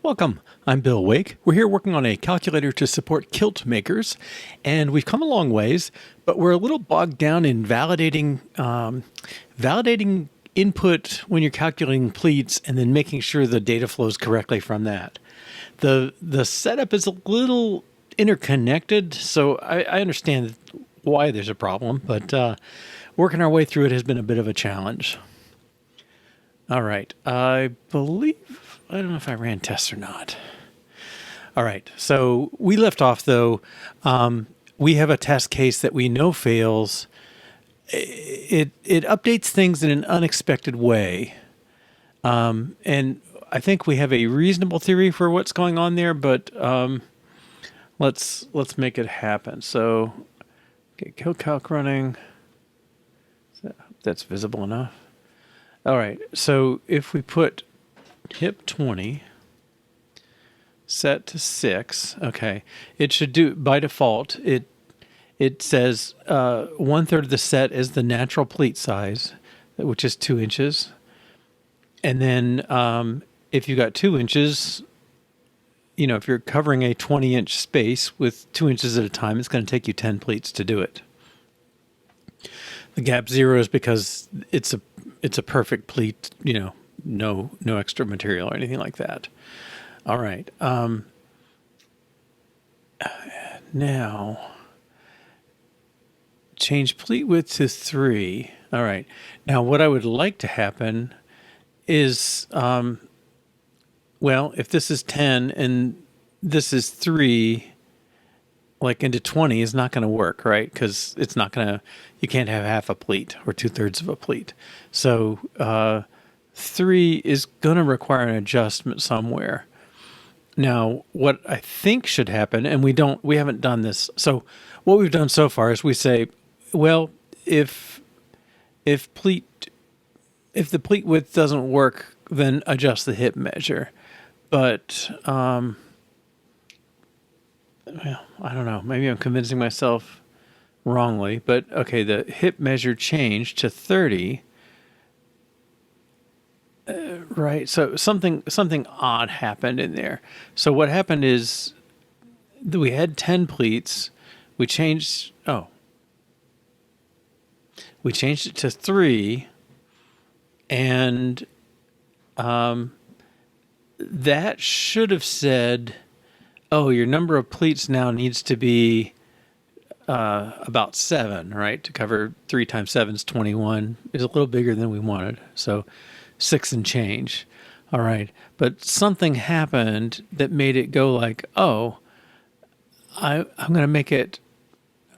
Welcome, I'm Bill Wake. We're here working on a calculator to support Kilt makers, and we've come a long ways, but we're a little bogged down in validating input when you're calculating pleats and then making sure the data flows correctly from that. The setup is a little interconnected, so I understand why there's a problem, but working our way through it has been a bit of a challenge. All right, I don't know if I ran tests or not. All right, so we left off though. We have a test case that we know fails. It updates things in an unexpected way. And I think we have a reasonable theory for what's going on there, but let's make it happen. So get CALC running. That's visible enough. All right, so if we put hip 20, set to 6, okay, it should do, by default, it says 1/3 of the set is the natural pleat size, which is 2 inches. And then if you got 2 inches, if you're covering a 20-inch space with 2 inches at a time, it's going to take you 10 pleats to do it. The gap 0 is because it's a perfect pleat, no extra material or anything like that. All right. Now change pleat width to 3. All right. Now what I would like to happen is, well, if this is 10 and this is 3, like into 20 is not going to work, right? Because it's not going to, you can't have half a pleat or 2/3 of a pleat. So 3 is going to require an adjustment somewhere. Now, what I think should happen, and we haven't done this. So what we've done so far is we say, well, if the pleat width doesn't work, then adjust the hip measure. But well, I don't know. Maybe I'm convincing myself wrongly, but okay, the hip measure changed to 30. Right. So something odd happened in there. So what happened is that we had 10 pleats. We changed it to 3, and that should have said, oh, your number of pleats now needs to be about 7, right? To cover 3 times 7 is 21. Is a little bigger than we wanted. So 6 and change. All right. But something happened that made it go like, oh, I'm going to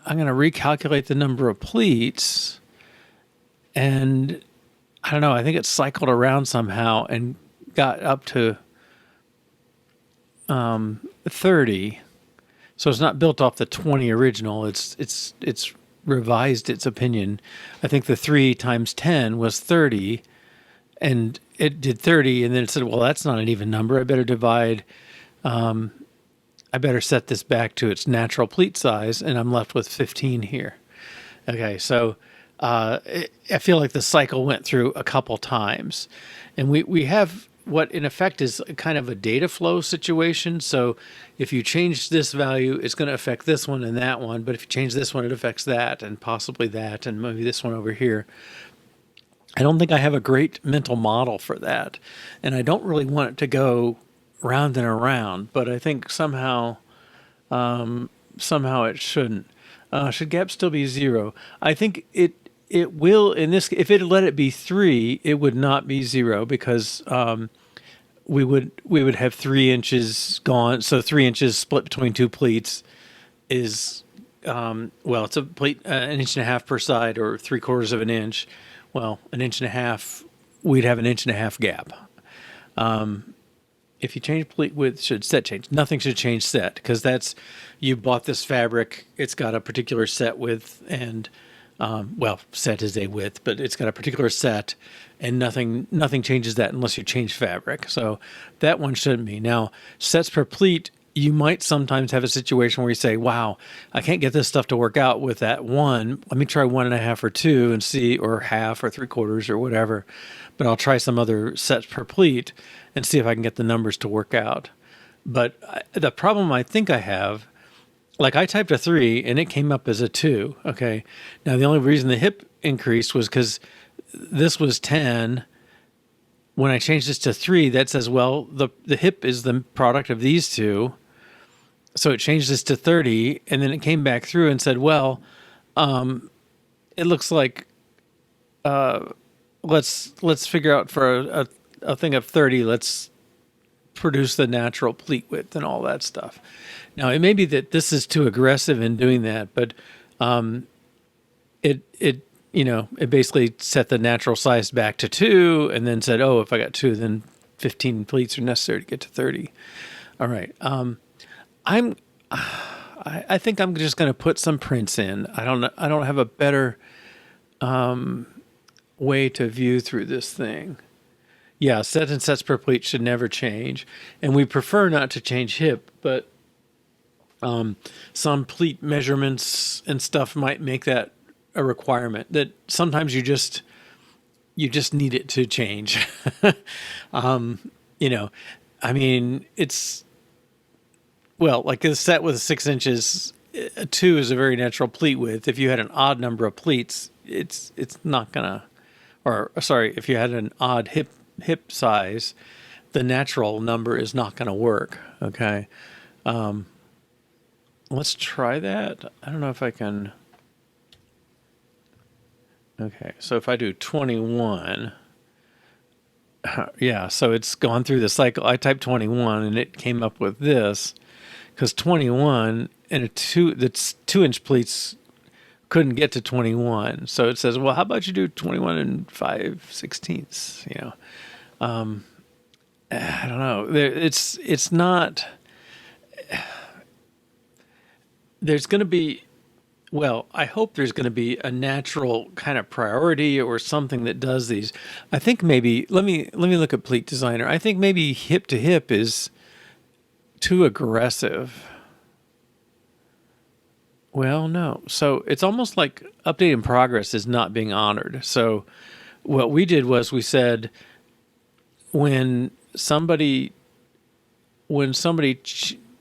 recalculate the number of pleats. And I don't know, I think it cycled around somehow and got up to 30. So it's not built off the 20 original. It's revised its opinion. I think the 3 times 10 was 30, and it did 30, and then it said, well, that's not an even number. I better divide. I better set this back to its natural pleat size, and I'm left with 15 here. Okay, so I feel like the cycle went through a couple times, and we have what in effect is kind of a data flow situation. So if you change this value, it's going to affect this one and that one. But if you change this one, it affects that and possibly that and maybe this one over here. I don't think I have a great mental model for that. And I don't really want it to go round and around, but I think somehow it shouldn't. Should gap still be 0? I think it will in this. If it let it be 3, it would not be 0 because we would have 3 inches gone. So 3 inches split between 2 pleats is well, it's a pleat 1.5 inches per side or 3/4 of an inch. Well, 1.5 inches, we'd have 1.5 inches gap. If you change pleat width, should set change? Nothing should change set because that's, you bought this fabric. It's got a particular set width and, well, set is a width, but it's got a particular set and nothing changes that unless you change fabric. So that one shouldn't be. Now, sets per pleat, you might sometimes have a situation where you say, wow, I can't get this stuff to work out with that one. Let me try 1.5 or 2 and see, or half or 3/4 or whatever. But I'll try some other sets per pleat and see if I can get the numbers to work out. But the problem I think I have, like I typed a 3 and it came up as a 2. Okay. Now, the only reason the hip increased was because this was 10. When I changed this to 3, that says, well, the hip is the product of these two. So it changed this to 30, and then it came back through and said, well, it looks like let's figure out for a thing of 30, let's produce the natural pleat width and all that stuff. Now, it may be that this is too aggressive in doing that, but it basically set the natural size back to 2 and then said, oh, if I got 2, then 15 pleats are necessary to get to 30. All right. I think I'm just going to put some prints in. I don't have a better way to view through this thing. Yeah, set and sets per pleat should never change, and we prefer not to change hip, but some pleat measurements and stuff might make that a requirement. That sometimes you just need it to change. I mean, it's, well, like a set with 6 inches, a 2 is a very natural pleat width. If you had an odd number of pleats, it's not gonna, or sorry, if you had an odd hip size, the natural number is not gonna work. Okay. Let's try that. I don't know if I can. Okay, so if I do 21, yeah, so it's gone through the cycle. I typed 21 and it came up with this, because 21 and that's 2-inch pleats couldn't get to 21. So it says, well, how about you do 21 and 5/16? I don't know. It's not. There's going to be, well, I hope there's going to be a natural kind of priority or something that does these. I think maybe, let me look at Pleat Designer. I think maybe hip to hip is too aggressive. Well, no. So it's almost like update in progress is not being honored. So what we did was we said, when somebody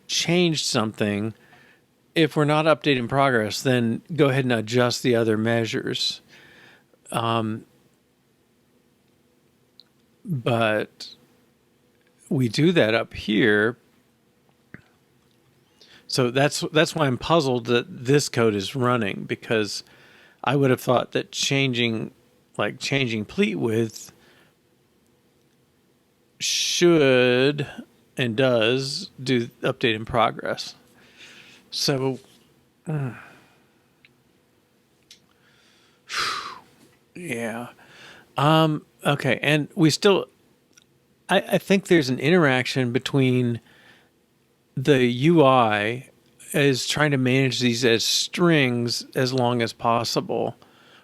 changed something, if we're not updating progress, then go ahead and adjust the other measures. But we do that up here. So that's why I'm puzzled that this code is running, because I would have thought that changing pleat width should and does do update in progress. So, yeah. Okay, and we still, I think there's an interaction between the UI is trying to manage these as strings as long as possible,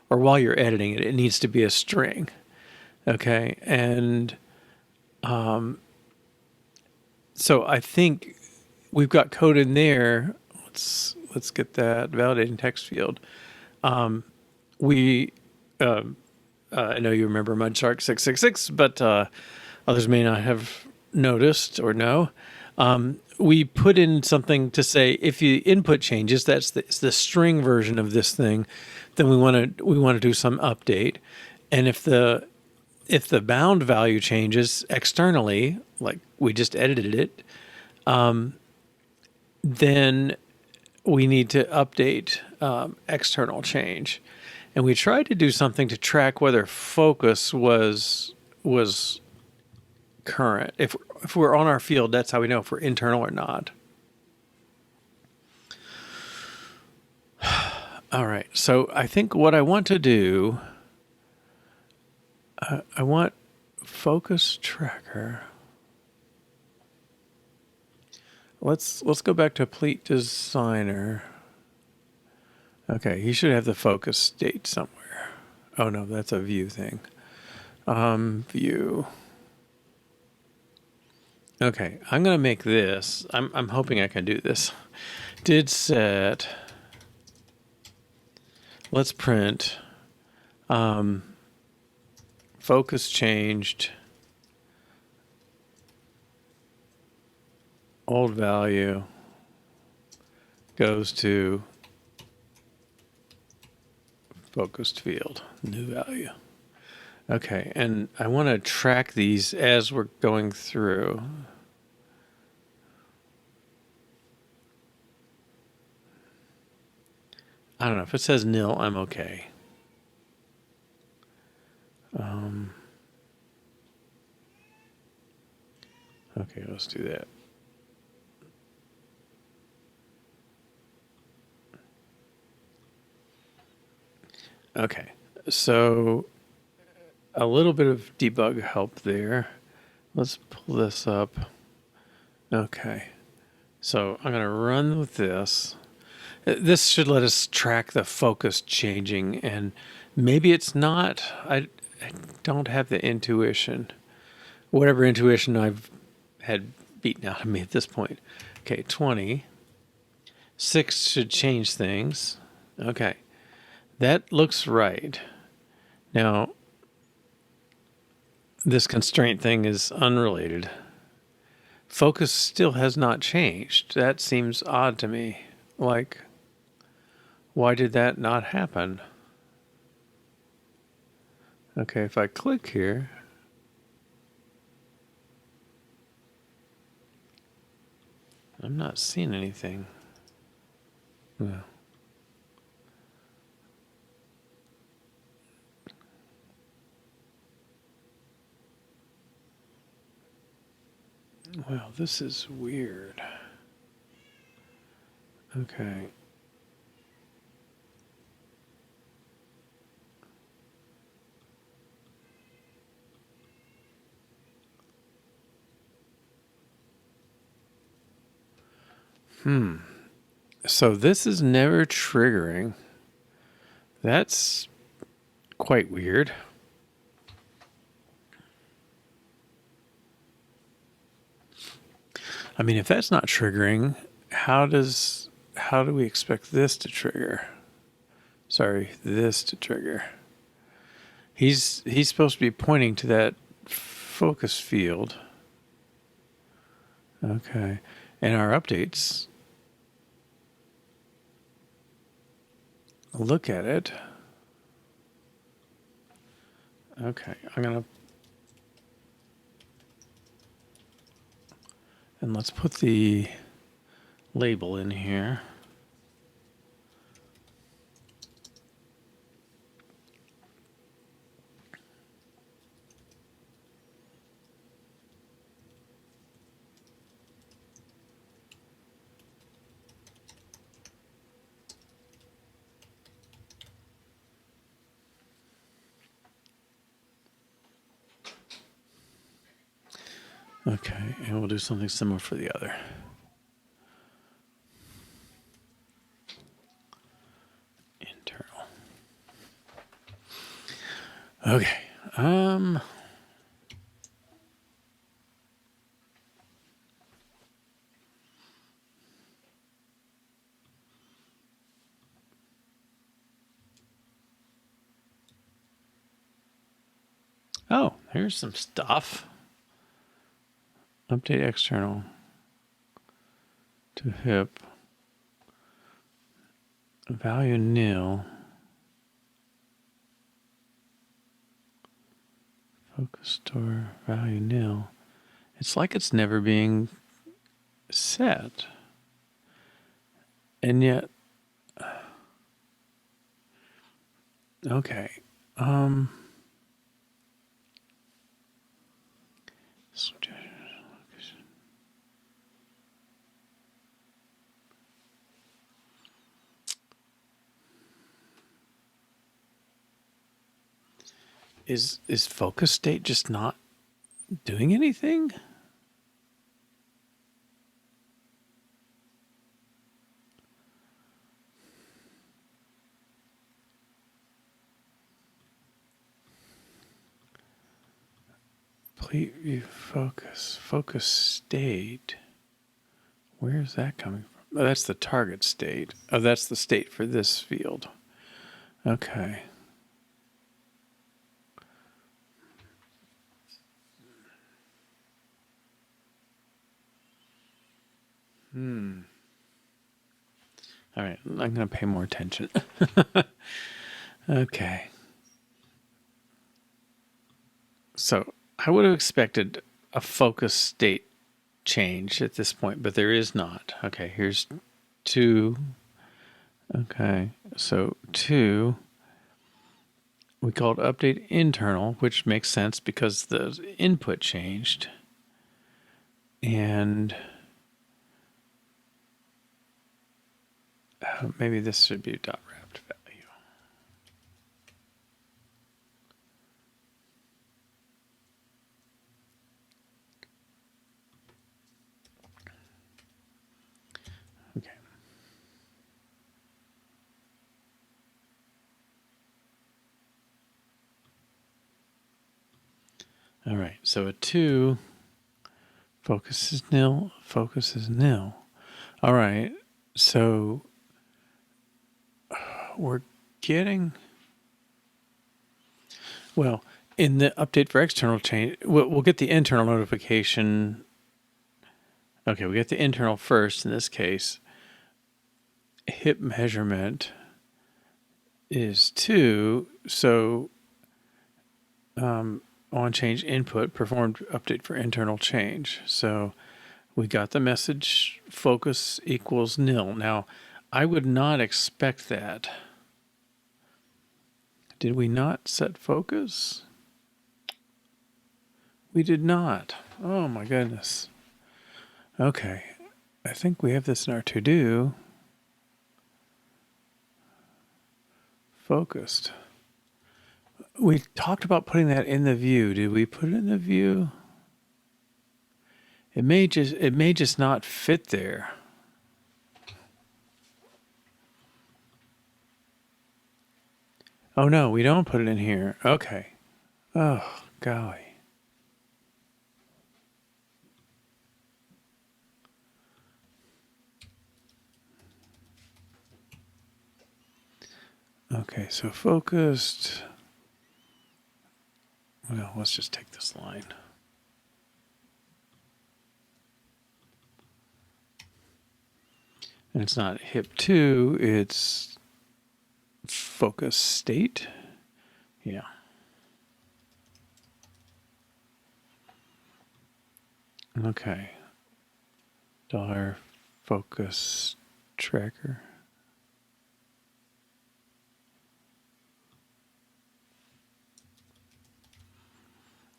or while you're editing it, it needs to be a string. Okay, and so I think we've got code in there. Let's get that validating text field. I know you remember Mudshark 666, but others may not have noticed or know. We put in something to say if you input changes, that's the string version of this thing, then we want to do some update, and if the bound value changes externally, like we just edited it, then we need to update external change. And we tried to do something to track whether focus was current. If we're on our field, that's how we know if we're internal or not. All right, so I think what I want to do, I want focus tracker. Let's go back to Pleat Designer. Okay, he should have the focus state somewhere. Oh no, that's a view thing. View. Okay, I'm gonna make this. I'm hoping I can do this. Did set. Let's print. Focus changed. old value goes to focused field, new value. Okay, and I want to track these as we're going through. I don't know, if it says nil, I'm okay. Okay, let's do that. Okay, so a little bit of debug help there. Let's pull this up. Okay, so I'm going to run with this. This should let us track the focus changing, and maybe it's not. I don't have the intuition. Whatever intuition I've had beaten out of me at this point. Okay, 20. 6 should change things. Okay, that looks right. Now, this constraint thing is unrelated. Focus still has not changed. That seems odd to me. Like, why did that not happen? Okay, if I click here, I'm not seeing anything. No. Well, this is weird. Okay. So this is never triggering. That's quite weird. I mean, if that's not triggering, how do we expect this to trigger? Sorry, this to trigger. He's supposed to be pointing to that focus field. Okay. And our updates, look at it. Okay, I'm gonna, and let's put the label in here. Okay, and we'll do something similar for the other. Internal. Okay. Oh, here's some stuff. Update external to hip. Value nil. Focus store value nil. It's like it's never being set. And yet, okay. Is focus state just not doing anything? Pleat view focus state. Where is that coming from? Oh, that's the target state. Oh, that's the state for this field. Okay. All right, I'm going to pay more attention. Okay. So I would have expected a focus state change at this point, but there is not. Okay, here's 2. Okay, so 2, we called update internal, which makes sense because the input changed. And maybe this should be dot wrapped value. Okay. All right, so a 2, focus is nil, focus is nil. All right, so we're getting, well, in the update for external change, we'll get the internal notification. Okay, we get the internal first in this case. Hip measurement is 2, so on change input performed update for internal change. So we got the message focus equals nil. Now, I would not expect that. Did we not set focus? We did not. Oh my goodness. Okay, I think we have this in our to-do. Focused. We talked about putting that in the view. Did we put it in the view? It may just not fit there. Oh no, we don't put it in here. Okay. Oh, golly. Okay, so focused. Well, let's just take this line. And it's not hip 2, it's focus state. Yeah. Okay. Dollar focus tracker.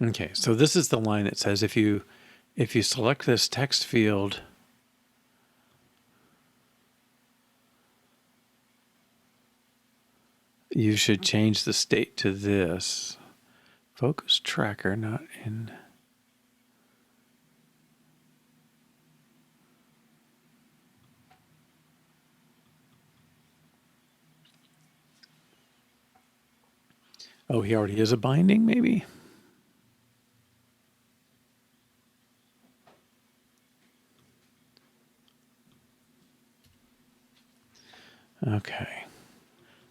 Okay, so this is the line that says if you select this text field, you should change the state to this. Focus tracker, not in. Oh, he already is a binding, maybe? Okay.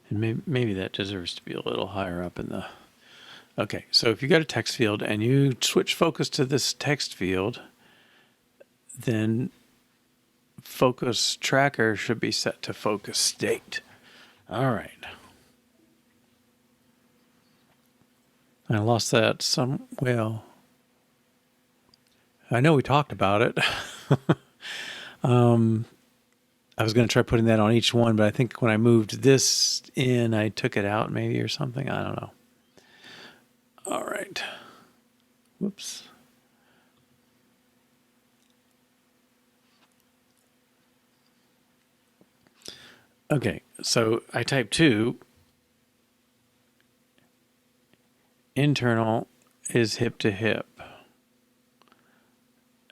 And maybe that deserves to be a little higher up in the... Okay, so if you got a text field and you switch focus to this text field, then focus tracker should be set to focus state. All right. I lost that well, I know we talked about it. I was going to try putting that on each one, but I think when I moved this in, I took it out maybe or something. I don't know. All right. Whoops. Okay, so I type 2. Internal is hip to hip.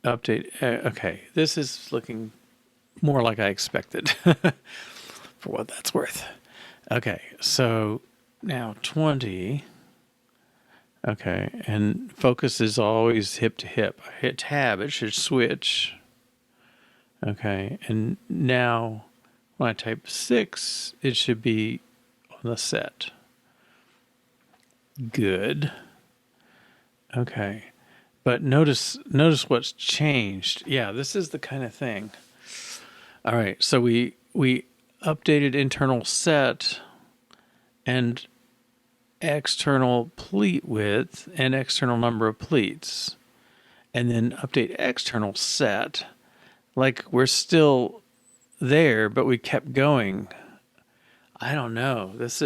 Update. Okay, this is looking more like I expected for what that's worth. Okay, so now 20. Okay, and focus is always hip to hip. I hit tab, it should switch. Okay, and now when I type 6, it should be on the set. Good. Okay, but notice what's changed. Yeah, this is the kind of thing. All right, so we updated internal set and external pleat width and external number of pleats, and then update external set. Like we're still there, but we kept going. I don't know. That's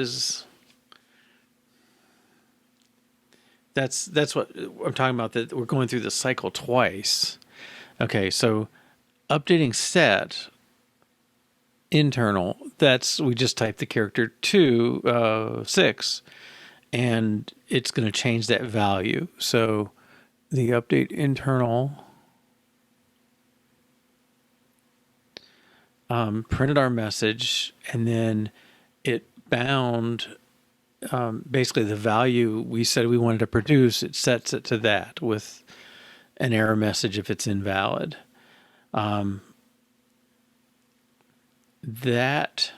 what I'm talking about, that we're going through the cycle twice. Okay, so updating set internal, we just type the character 6, and it's going to change that value. So the update internal printed our message, and then it bound basically the value we said we wanted to produce. It sets it to that with an error message if it's invalid. That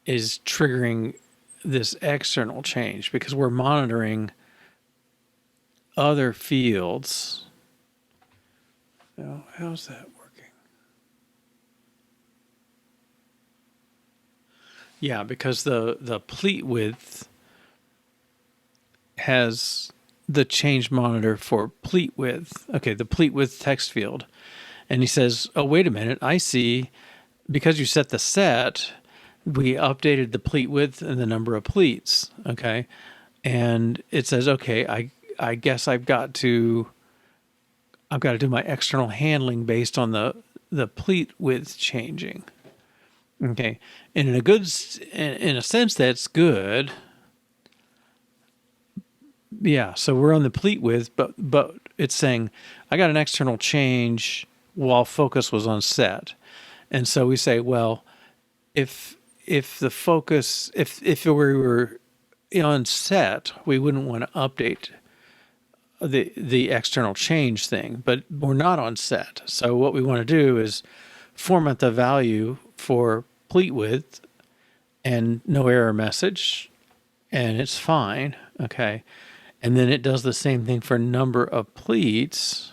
is triggering this external change because we're monitoring other fields. Now, how's that working? Yeah, because the pleat width has the change monitor for pleat width. Okay, the pleat width text field. And he says, oh, wait a minute, I see, because you set the set, we updated the pleat width and the number of pleats, okay? And it says, okay, I guess I've got to do my external handling based on the pleat width changing. Okay, and in a sense, that's good. Yeah, so we're on the pleat width, but it's saying I got an external change while focus was on set. And so we say, well, if the focus, if we were on set, we wouldn't want to update the external change thing, but we're not on set. So what we want to do is format the value for pleat width and no error message, and it's fine, okay? And then it does the same thing for number of pleats.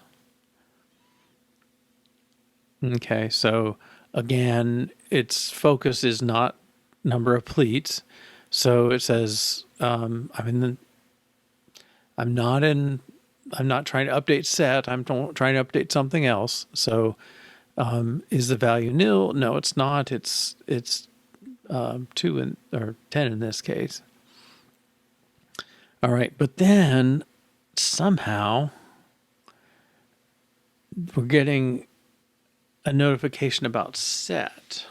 Okay, so again, its focus is not number of pleats. So it says, I'm not trying to update set. I'm trying to update something else. So is the value nil? No, it's not. It's 2 or 10 in this case. All right, but then somehow we're getting a notification about set.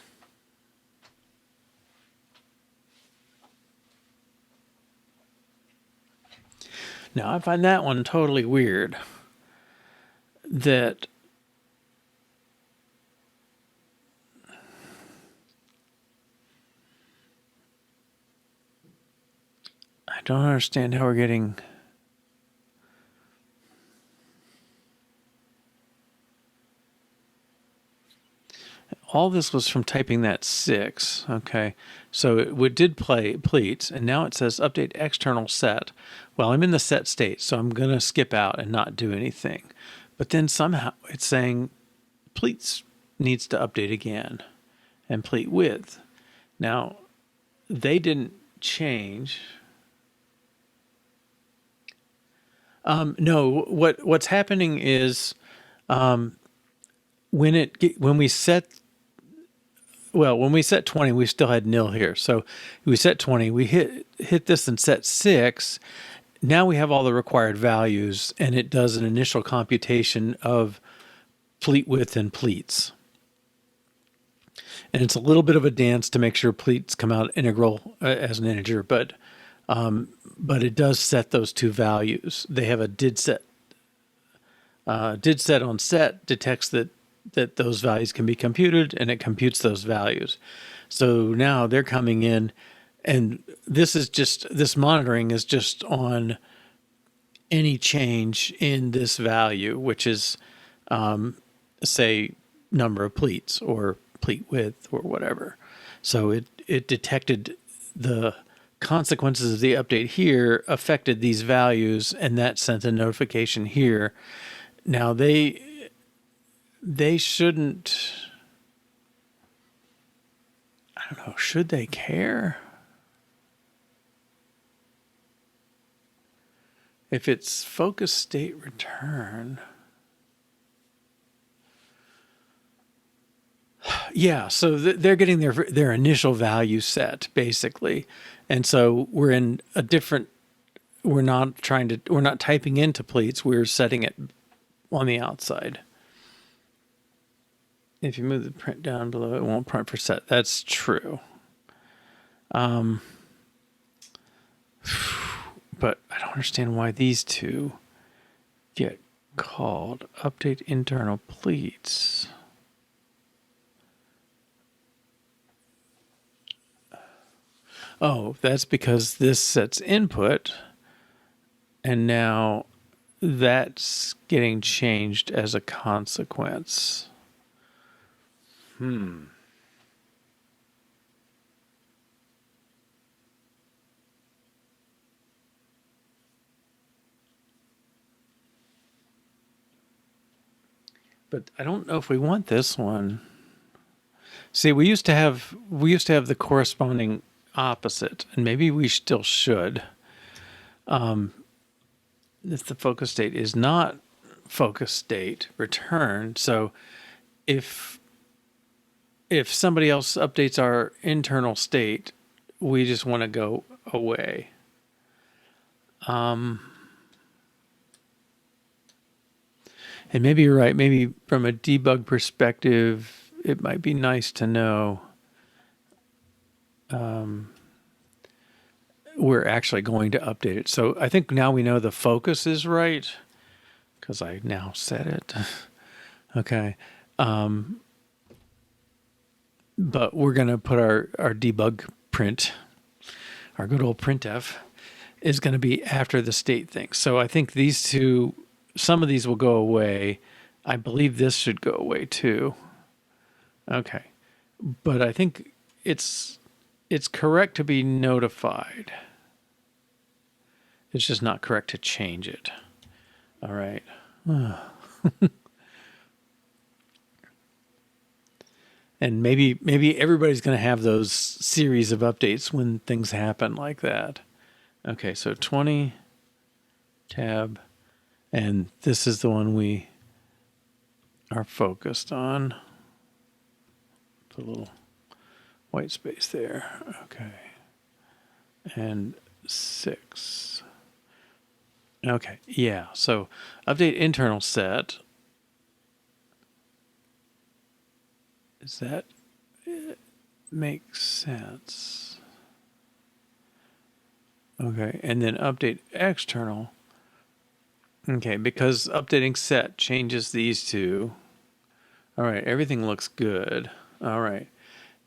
Now, I find that one totally weird. That I don't understand how we're getting... All this was from typing that 6, okay? So it did play pleats, and now it says update external set. Well, I'm in the set state, so I'm going to skip out and not do anything. But then somehow it's saying pleats needs to update again, and pleat width. Now, they didn't change. No, what's happening is when we set 20, we still had nil here. So we set 20, we hit this and set 6. Now we have all the required values, and it does an initial computation of pleat width and pleats. And it's a little bit of a dance to make sure pleats come out integral as an integer, but it does set those two values. They have a did set. Did set on set detects that those values can be computed, and it computes those values. So now they're coming in, and this monitoring is just on any change in this value, which is, say, number of pleats or pleat width or whatever. So it detected the consequences of the update here affected these values, and that sent a notification here. Now they shouldn't, I don't know, should they care? If it's focus state return, yeah, so they're getting their initial value set basically, and so we're in a different. We're not typing into pleats. We're setting it on the outside. If you move the print down below, it won't print for set. That's true. But I don't understand why these two get called update internal pleats. Oh, that's because this sets input, and now that's getting changed as a consequence. But I don't know if we want this one. See, we used to have the corresponding opposite, and maybe we still should. If the focus state is not focus state return, so if somebody else updates our internal state, we just want to go away. And maybe you're right. Maybe from a debug perspective, it might be nice to know we're actually going to update it. So I think now we know the focus is right because I now set it. Okay. But we're going to put our debug print, our good old printf, is going to be after the state thing. So I think these two, some of these will go away. I believe this should go away too. Okay. But I think it's correct to be notified. It's just not correct to change it. All right. And maybe everybody's going to have those series of updates when things happen like that. Okay, so 20 tab, and this is the one we are focused on. Put a little white space there. Okay. And 6. Okay, yeah. So update internal set. Does that make sense? Okay, and then update external. Okay, because updating set changes these two. All right, everything looks good. All right.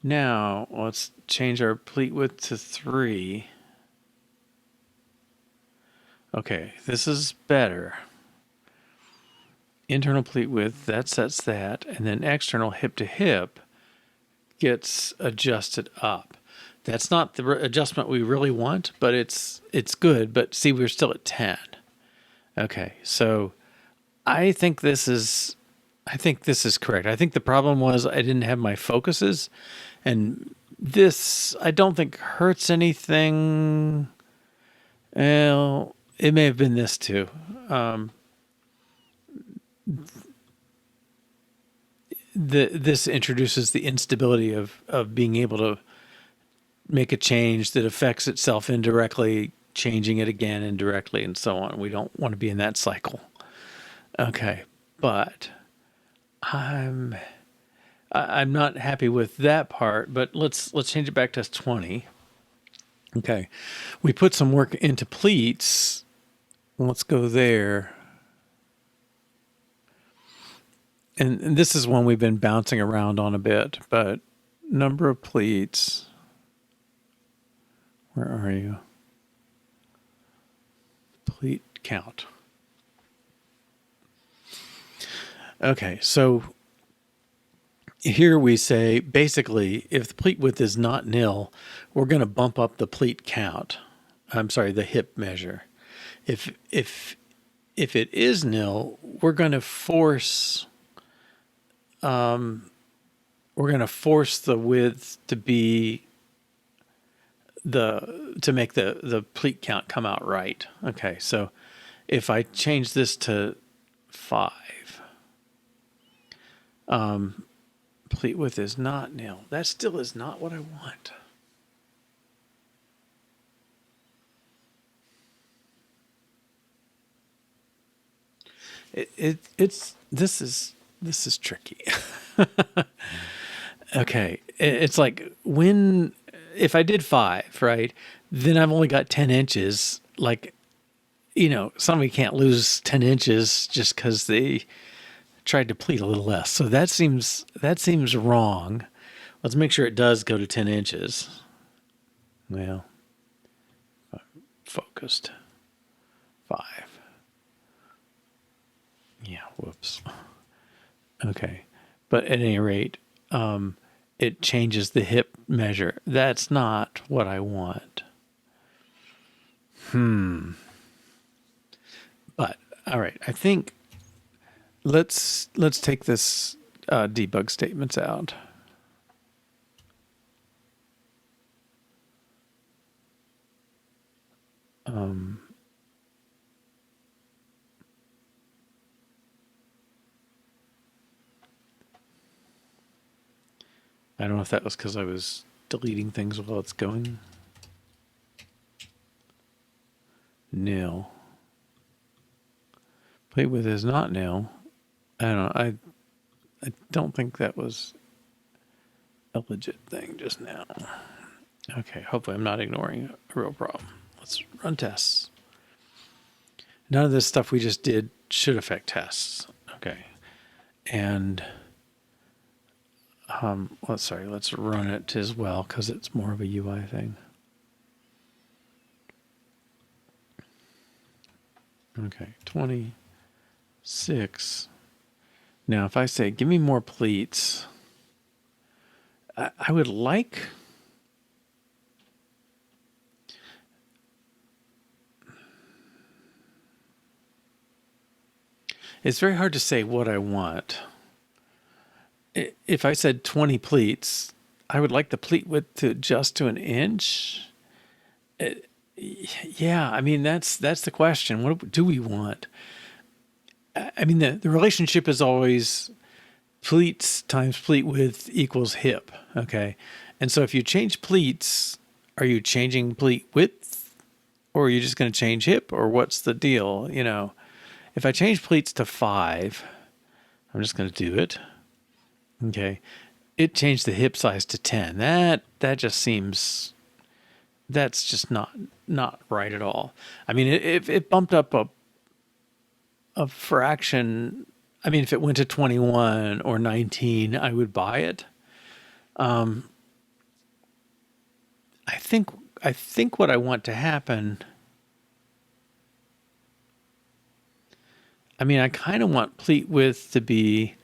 Now, let's change our pleat width to 3. Okay, this is better. Internal pleat width, that sets that, and then external hip to hip gets adjusted up. That's not the adjustment we really want, but it's good. But see, we're still at 10. Okay, so I think this is correct. I think the problem was I didn't have my focuses, and this I don't think hurts anything. Well, it may have been this too. This introduces the instability of being able to make a change that affects itself indirectly, changing it again indirectly, and so on. We don't want to be in that cycle. Okay, but I'm not happy with that part. But let's change it back to 20. Okay, we put some work into pleats. Let's go there. And this is one we've been bouncing around on a bit, but number of pleats. Where are you? Pleat count. Okay, so here we say basically if the pleat width is not nil, we're going to bump up the pleat count. I'm sorry, the hip measure. If it is nil, we're going to force we're going to force the width to be to make the pleat count come out right. Okay, so if I change this to 5, pleat width is not nil. That still is not what I want. This is tricky. Okay, it's like if I did 5, right, then I've only got 10 inches. Like, somebody can't lose 10 inches just because they tried to pleat a little less. So that seems wrong. Let's make sure it does go to 10 inches. Well, focused 5. Yeah, whoops. Okay, but at any rate, it changes the hip measure. That's not what I want. But all right, I think let's take this debug statements out. I don't know if that was because I was deleting things while it's going. Nil. Pleat width is not nil. I don't know. I don't think that was a legit thing just now. Okay, hopefully I'm not ignoring a real problem. Let's run tests. None of this stuff we just did should affect tests. Okay. And let's run it as well because it's more of a UI thing. Okay, 26. Now, if I say, give me more pleats, I would like... It's very hard to say what I want. If I said 20 pleats, I would like the pleat width to adjust to 1 inch. Yeah, I mean, that's the question. What do we want? I mean, the relationship is always pleats times pleat width equals hip, okay? And so if you change pleats, are you changing pleat width? Or are you just going to change hip? Or what's the deal, If I change pleats to 5, I'm just going to do it. Okay. It changed the hip size to 10. That just seems... That's just not right at all. I mean, if it bumped up a fraction, I mean, if it went to 21 or 19, I would buy it. I think what I want to happen, I mean, I kind of want pleat width to be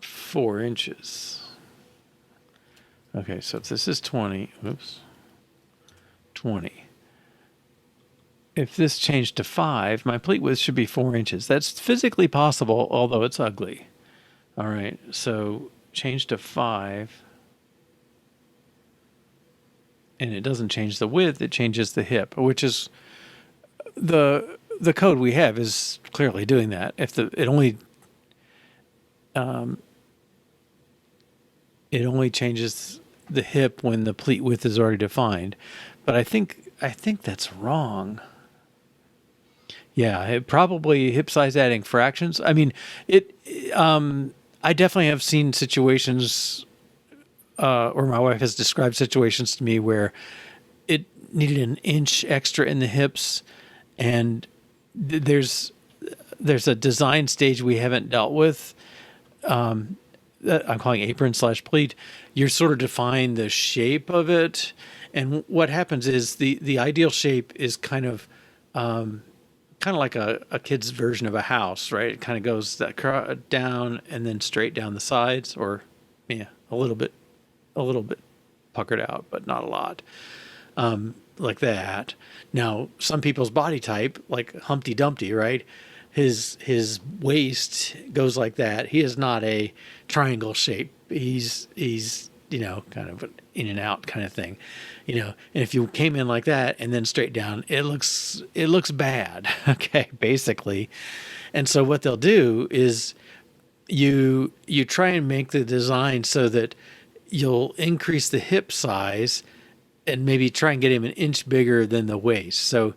4 inches. Okay, so if this is 20, 20. If this changed to 5, my pleat width should be 4 inches. That's physically possible, although it's ugly. All right, so change to 5. And it doesn't change the width, it changes the hip, which is the code we have is clearly doing that. If it only changes the hip when the pleat width is already defined. But I think that's wrong. Yeah, it probably hip size adding fractions. I mean, I definitely have seen situations, or my wife has described situations to me where it needed 1 inch extra in the hips, and there's a design stage we haven't dealt with. That I'm calling apron/pleat. You're sort of define the shape of it, and what happens is the ideal shape is kind of like a kid's version of a house, right? It kind of goes that down and then straight down the sides, or a little bit puckered out, but not a lot. like that. Now, some people's body type, like Humpty Dumpty, right? His waist goes like that. He is not a triangle shape. He's kind of an in and out kind of thing, And if you came in like that and then straight down, it looks bad. Okay, basically. And so what they'll do is you try and make the design so that you'll increase the hip size and maybe try and get him an inch bigger than the waist. So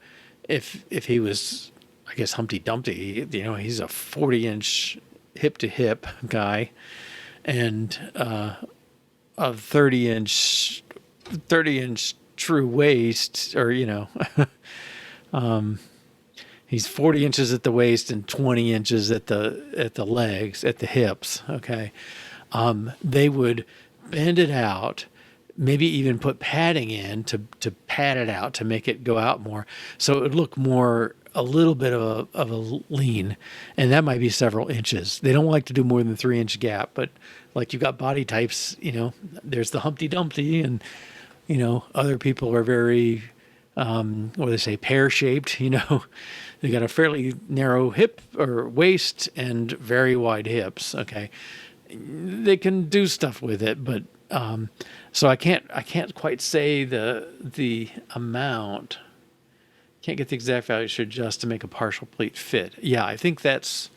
if he was, I guess, Humpty Dumpty, he's a 40-inch hip to hip guy and a 30-inch true waist, or he's 40 inches at the waist and 20 inches at the legs, at the hips. Okay. They would bend it out, maybe even put padding in to pad it out, to make it go out more. So it would look a little bit of a lean, and that might be several inches. They don't like to do more than 3-inch gap, but like you've got body types, there's the Humpty Dumpty, and, other people are very, what do they say, pear-shaped, they got a fairly narrow hip or waist and very wide hips. Okay. They can do stuff with it, but, so I can't quite say the amount. Can't get the exact value. Should adjust to make a partial pleat fit. Yeah, I think that's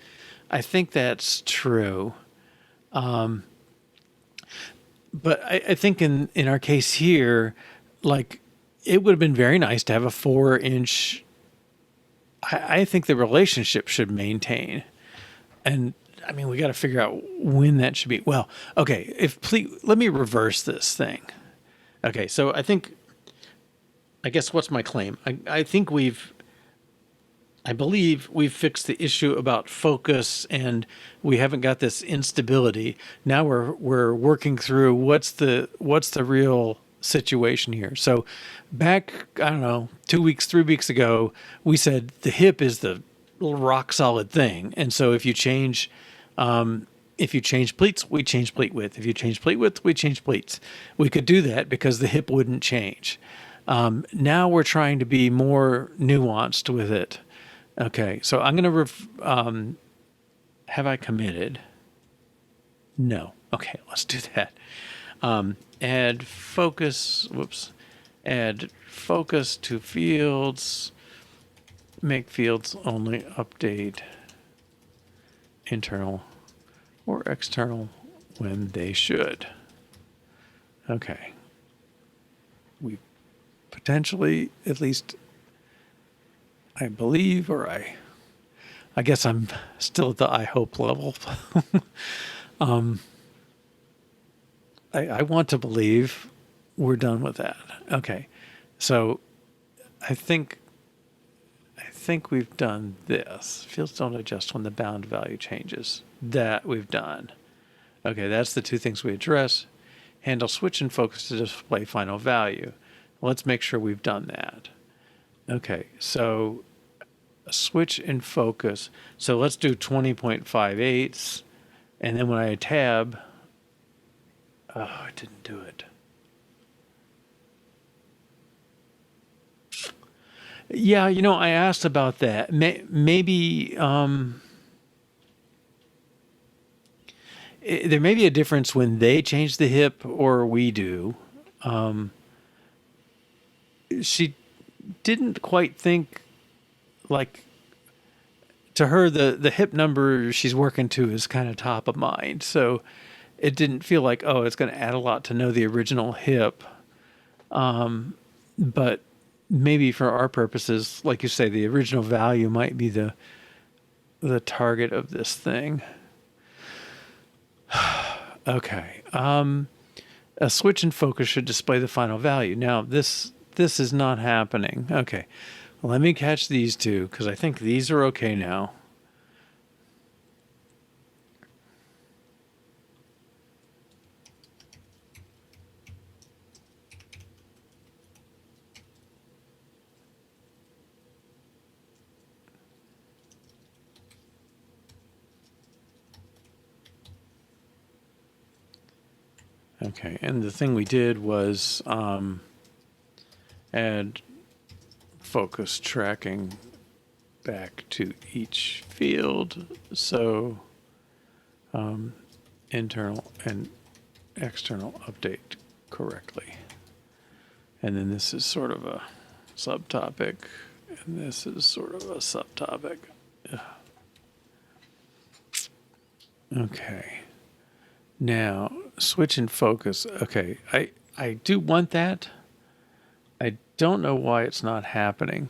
true. But I think in our case here, like, it would have been very nice to have a 4-inch. I think the relationship should maintain, and I mean, we got to figure out when that should be. Well, okay, let me reverse this thing. Okay, so I guess what's my claim? I believe we've fixed the issue about focus, and we haven't got this instability. Now we're working through what's the real situation here. So back, I don't know, 2 weeks, 3 weeks ago, we said the hip is the rock solid thing. And so if you change pleats, we change pleat width. If you change pleat width, we change pleats. We could do that because the hip wouldn't change. Now we're trying to be more nuanced with it. Okay, so I'm going to have I committed? No. Okay, let's do that. Add focus to fields, make fields only update internal or external when they should. Okay. We potentially, at least I believe, or I guess I'm still at the I hope level. I want to believe we're done with that. Okay. So I think we've done this. Fields don't adjust when the bound value changes. That we've done. Okay, that's the two things we address. Handle switch and focus to display final value. Let's make sure we've done that. Okay, so switch and focus. So let's do 20.58, and then when I tab, oh, I didn't do it. Yeah, I asked about that. Maybe there may be a difference when they change the hip or we do. She didn't quite think, like, to her, the hip number she's working to is kind of top of mind. So it didn't feel like, oh, it's going to add a lot to know the original hip. But maybe for our purposes, like you say, the original value might be the target of this thing. Okay. A switch and focus should display the final value. Now, this is not happening. Okay. Let me catch these two, because I think these are okay now. Okay, and the thing we did was add focus tracking back to each field. So internal and external update correctly. And then this is sort of a subtopic, and this is sort of a subtopic. Ugh. Okay. Now, switch and focus. Okay, I do want that. I don't know why it's not happening.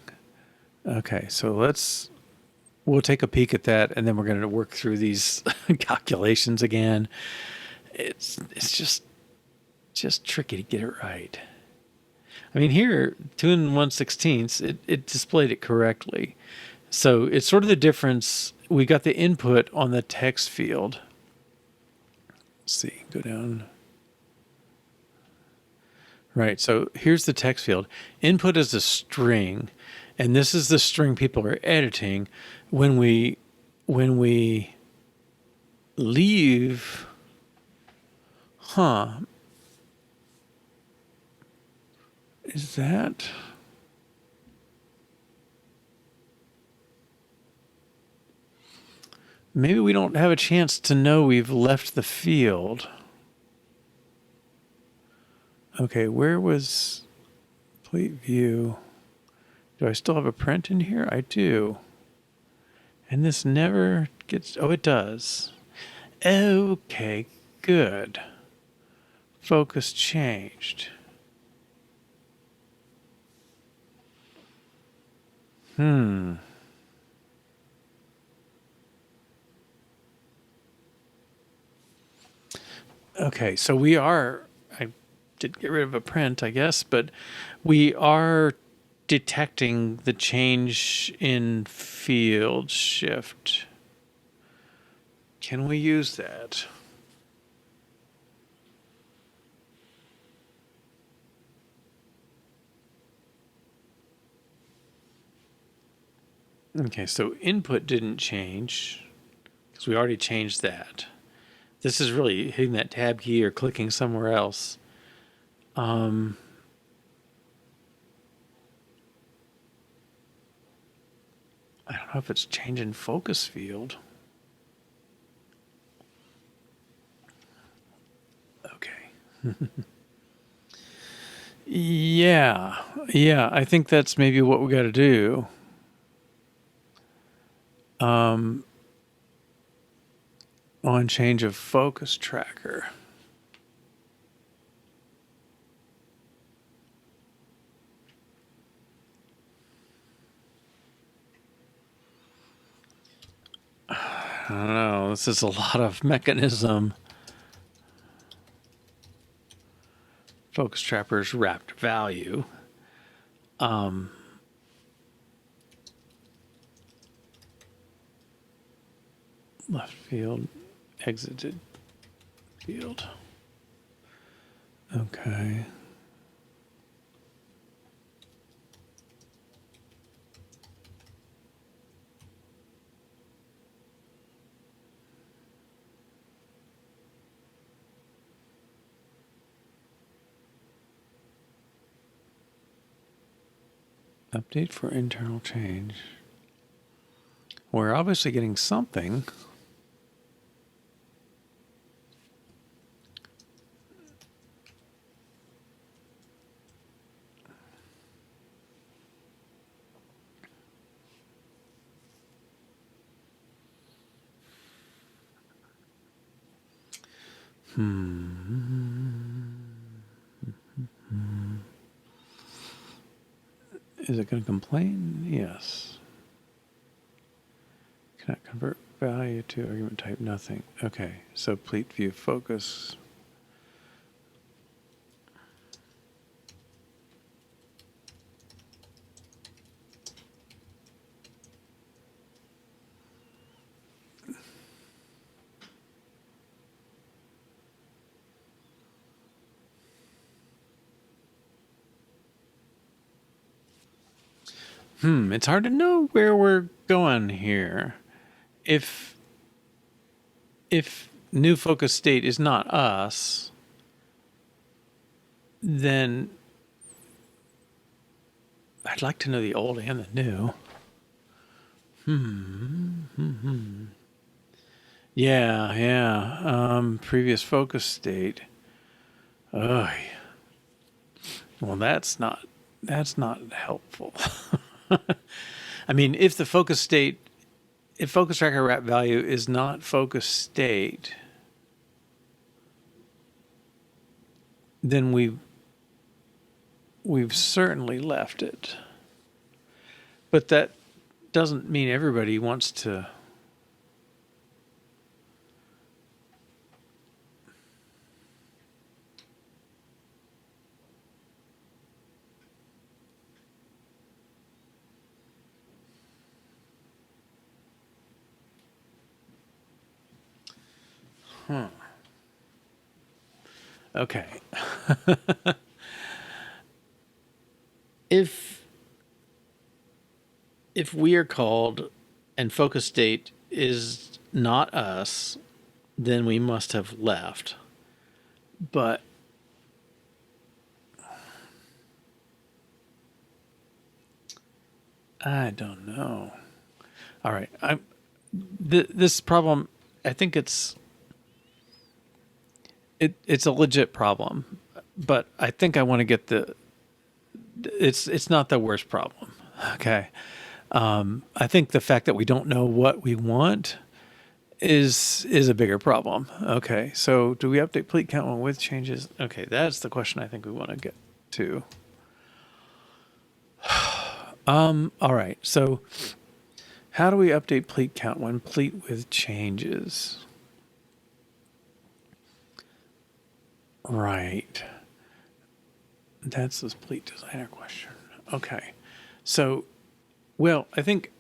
Okay, so we'll take a peek at that, and then we're going to work through these calculations again. It's just tricky to get it right. I mean, here, 2 1/16, it displayed it correctly. So it's sort of the difference. We got the input on the text field. Let's see, go down. Right, so here's the text field. Input is a string, and this is the string people are editing. When we leave, is that? Maybe we don't have a chance to know we've left the field. Okay, where was pleat view? Do I still have a print in here? I do. And this never gets, oh, it does. Okay, good. Focus changed. Okay, so we are, I did get rid of a print, I guess, but we are detecting the change in field shift. Can we use that? Okay, so input didn't change because we already changed that. This is really hitting that tab key or clicking somewhere else. I don't know if it's changing focus field. Okay. Yeah, I think that's maybe what we got to do. On change of focus tracker. I don't know. This is a lot of mechanism. Focus tracker's wrapped value. Left field, exited field. Okay. Update for internal change. We're obviously getting something. Is it going to complain? Yes. Cannot convert value to argument type, nothing. Okay, so pleat view focus. It's hard to know where we're going here. If new focus state is not us, then I'd like to know the old and the new. Yeah. Previous focus state. Ugh. Well, that's not helpful. I mean, if the focus state, if focus tracker wrap value is not focus state, then we've certainly left it. But that doesn't mean everybody wants to. Okay. If we are called and focus state is not us, then we must have left. But I don't know. All right. This problem, I think it's a legit problem, but I think I want to get it's not the worst problem. Okay. I think the fact that we don't know what we want is a bigger problem. Okay. So do we update pleat count when with changes? Okay. That's the question I think we want to get to. All right. So how do we update pleat count when pleat with changes? Right. That's this pleat designer question. Okay. So, well, I think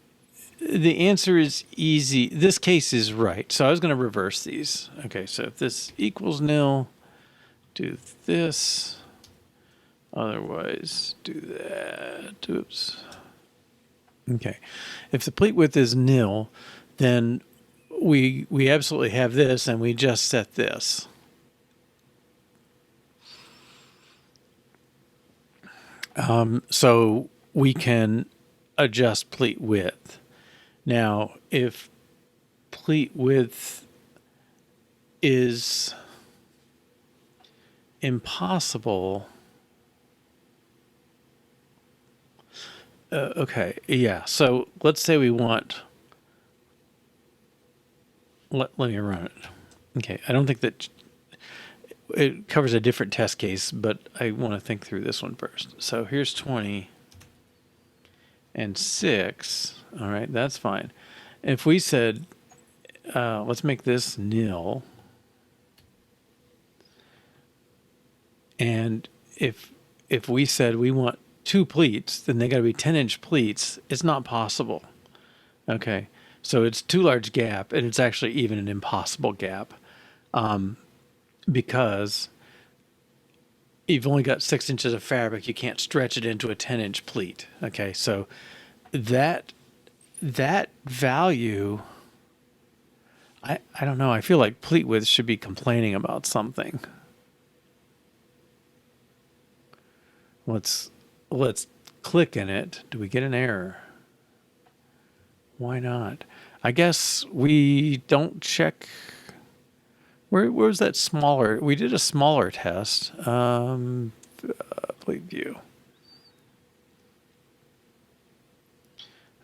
the answer is easy. This case is right. So I was going to reverse these. Okay. So if this equals nil, do this. Otherwise, do that. Oops. Okay. If the pleat width is nil, then we absolutely have this, and we just set this. So we can adjust pleat width. Now, if pleat width is impossible, okay, yeah. So let's say we want. Let me run it. Okay, I don't think that it covers a different test case, but I want to think through this one first. So here's 20 and 6. All right, that's fine. If we said, let's make this nil. And if we said we want 2 pleats, then they got to be 10-inch pleats. It's not possible. Okay, so it's too large gap, and it's actually even an impossible gap. Because you've only got 6 inches of fabric, you can't stretch it into a 10-inch pleat. Okay, so that value, I don't know. I feel like pleat width should be complaining about something. Let's click in it. Do we get an error? Why not? I guess we don't check. Where's that smaller? We did a smaller test. Pleat view.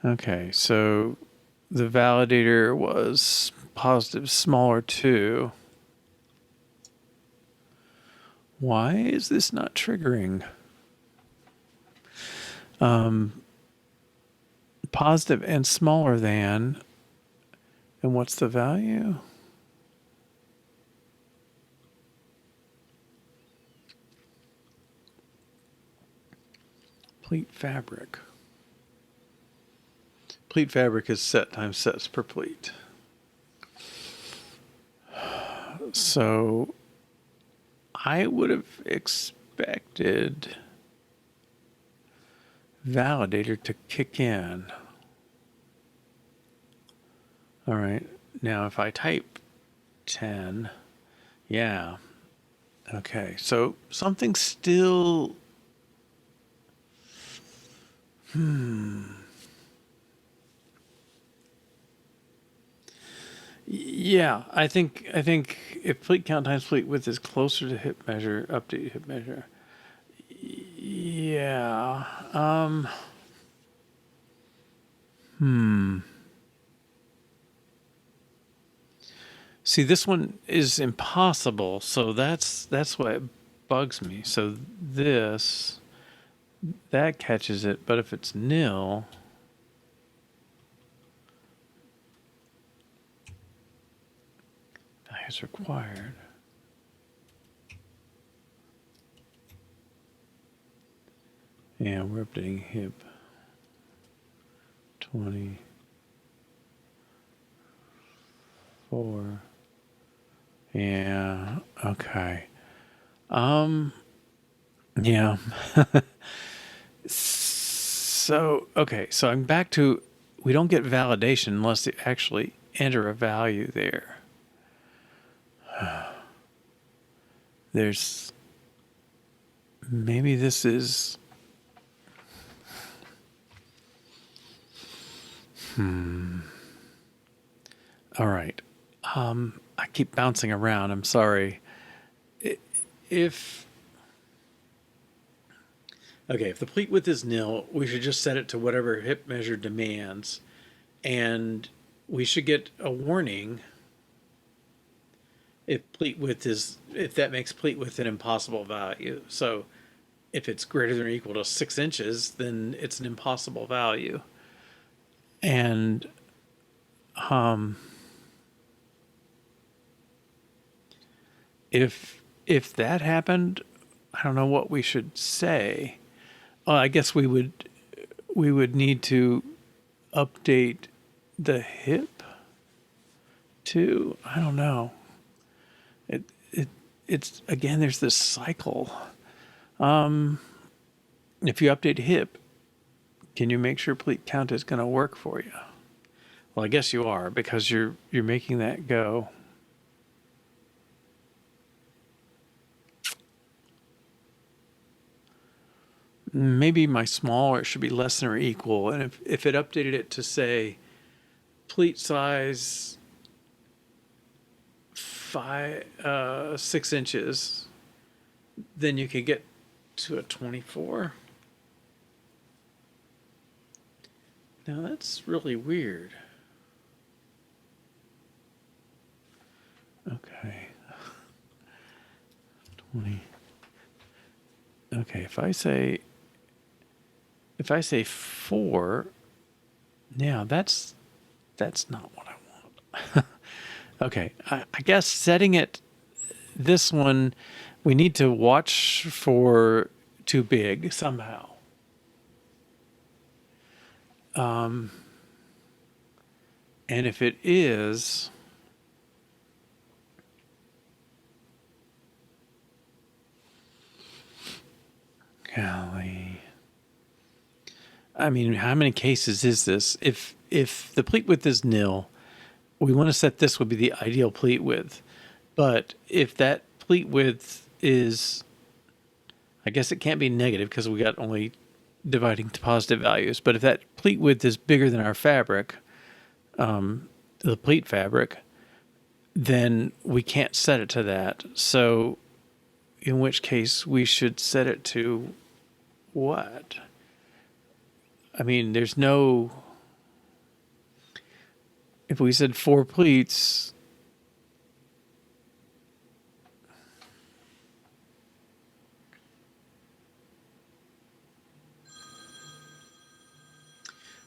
Okay, so the validator was positive smaller 2. Why is this not triggering? Positive and smaller than. And what's the value? Pleat fabric. Pleat fabric is set times sets per pleat. So I would have expected validator to kick in. All right. Now if I type 10, yeah. Okay. So something's still Yeah, I think if pleat count times pleat width is closer to hip measure, update hip measure. Yeah. See, this one is impossible, so that's why it bugs me. So this that catches it, but if it's nil, that is required. Yeah, we're updating hip 24. Yeah, okay. Yeah. So, okay, so I'm back to we don't get validation unless they actually enter a value there. There's maybe this is all right. I keep bouncing around. I'm sorry. If okay, if the pleat width is nil, we should just set it to whatever hip measure demands, and we should get a warning if that makes pleat width an impossible value. So if it's greater than or equal to 6 inches, then it's an impossible value. And if that happened, I don't know what we should say. I guess we would need to update the hip too. I don't know. It's again, there's this cycle. If you update hip, can you make sure pleat count is going to work for you? Well, I guess you are, because you're making that go. Maybe my smaller should be less than or equal, and if it updated it to say pleat size 6 inches, then you could get to a 24. Now that's really weird. Okay. 20. Okay, if I say 4, yeah, that's not what I want. Okay, I guess setting it, this one, we need to watch for too big somehow. And if it is, golly, I mean, how many cases is this? If the pleat width is nil, we want to set this would be the ideal pleat width. But if that pleat width is, I guess it can't be negative because we got only dividing to positive values. But if that pleat width is bigger than our fabric, the pleat fabric, then we can't set it to that. So in which case we should set it to what? I mean, there's no, if we said 4 pleats,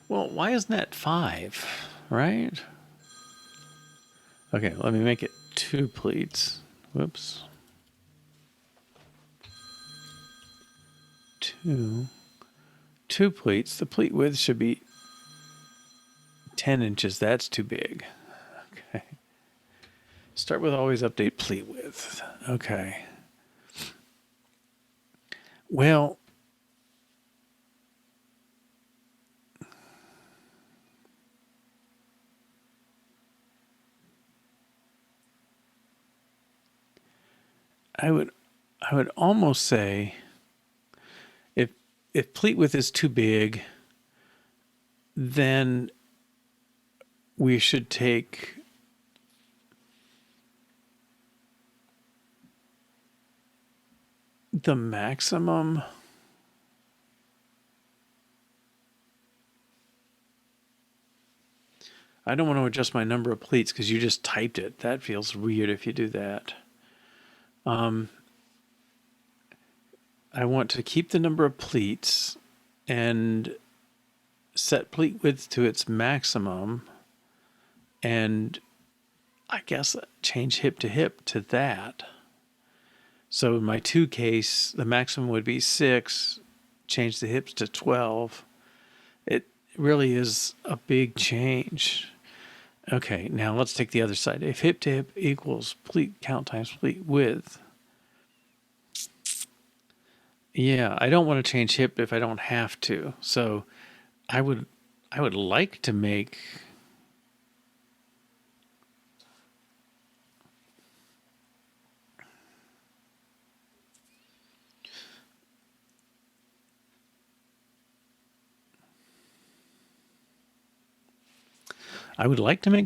well, why isn't that 5, right? Okay, let me make it 2 pleats. Whoops. 2 pleats. The pleat width should be 10 inches. That's too big. Okay. Start with always update pleat width. Okay. Well, I would almost say if pleat width is too big, then we should take the maximum. I don't want to adjust my number of pleats because you just typed it. That feels weird if you do that. I want to keep the number of pleats and set pleat width to its maximum, and I guess change hip to hip to that. So in my 2 case, the maximum would be 6, change the hips to 12. It really is a big change. Okay, now let's take the other side. If hip to hip equals pleat count times pleat width. Yeah, I don't want to change hip if I don't have to. So I would like to make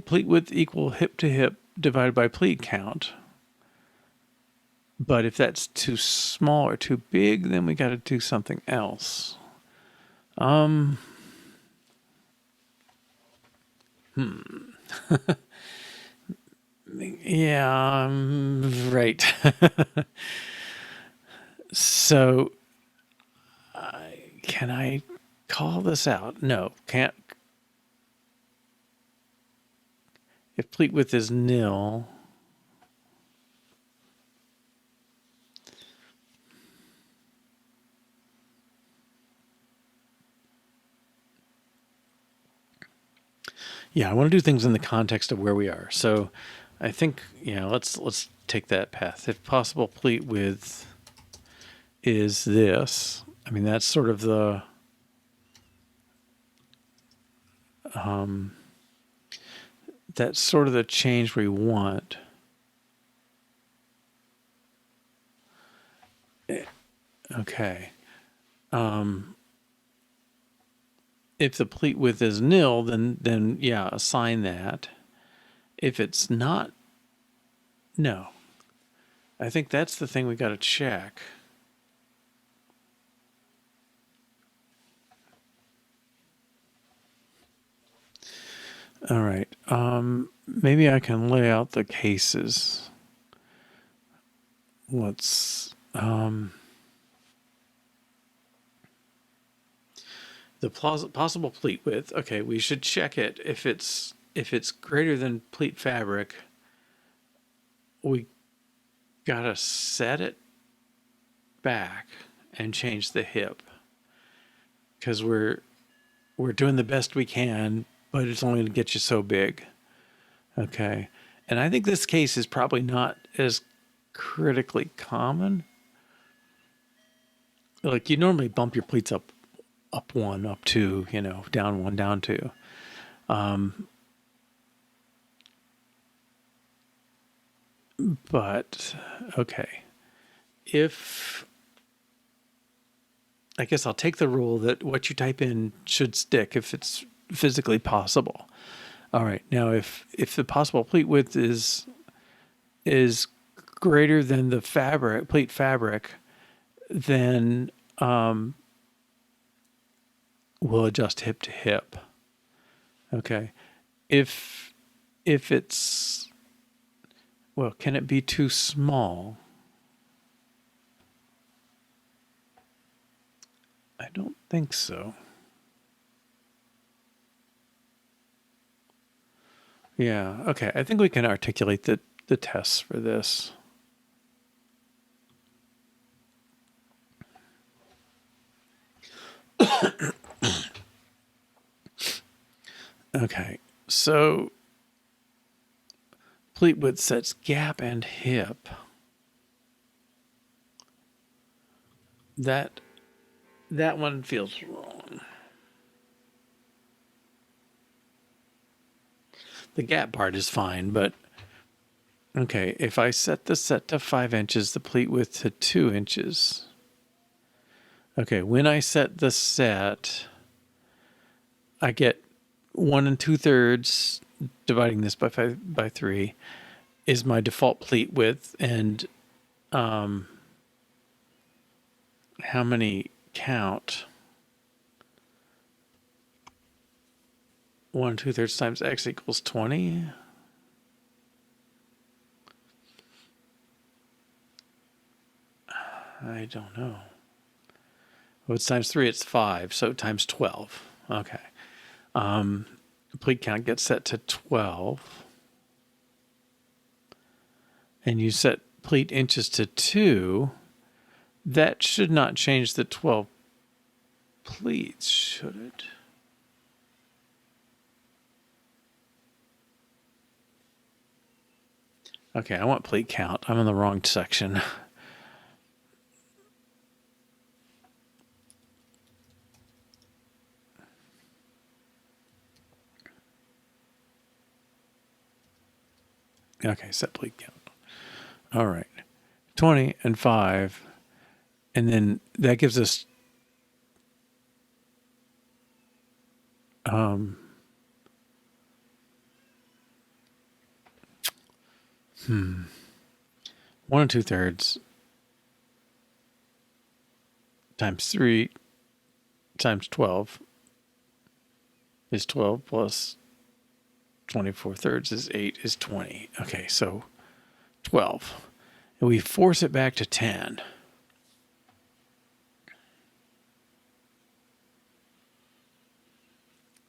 pleat width equal hip to hip divided by pleat count. But if that's too small or too big, then we got to do something else. Yeah, right. So, can I call this out? No, can't. If pleat width is nil, yeah, I want to do things in the context of where we are. So I think, let's take that path. If possible, pleat width is this. I mean, that's sort of the change we want. Okay. If the pleat width is nil, then yeah, assign that. If it's not, no. I think that's the thing we got to check. All right. Maybe I can lay out the cases. Let's the possible pleat width. Okay, we should check it. If it's greater than pleat fabric, we gotta set it back and change the hip, because we're doing the best we can, but it's only going to get you so big. Okay, and I think this case is probably not as critically common. Like, you normally bump your pleats up 1, up 2, down 1, down 2. But, okay. I guess I'll take the rule that what you type in should stick if it's physically possible. All right. Now, if the possible pleat width is greater than the pleat fabric, then we'll adjust hip to hip. Okay. If it's, well, can it be too small? I don't think so. Yeah, okay. I think we can articulate the tests for this. Okay, so pleat width sets gap and hip. That one feels wrong. The gap part is fine, but okay, if I set the set to 5 inches, the pleat width to 2 inches. Okay, when I set the set, I get 1 2/3 dividing this by 3 is my default pleat width, and how many count? 1 2/3 times x equals 20. I don't know. Well, it's times 3, it's 5, so times 12. Okay. Pleat count gets set to 12. And you set pleat inches to 2. That should not change the 12 pleats, should it? Okay, I want pleat count. I'm in the wrong section. Okay, set pleat count. All right. 20 and 5. And then that gives us 1 2/3 times 3 times 12 is 12 plus 24/3 is 8 is 20. Okay, so 12. And we force it back to 10.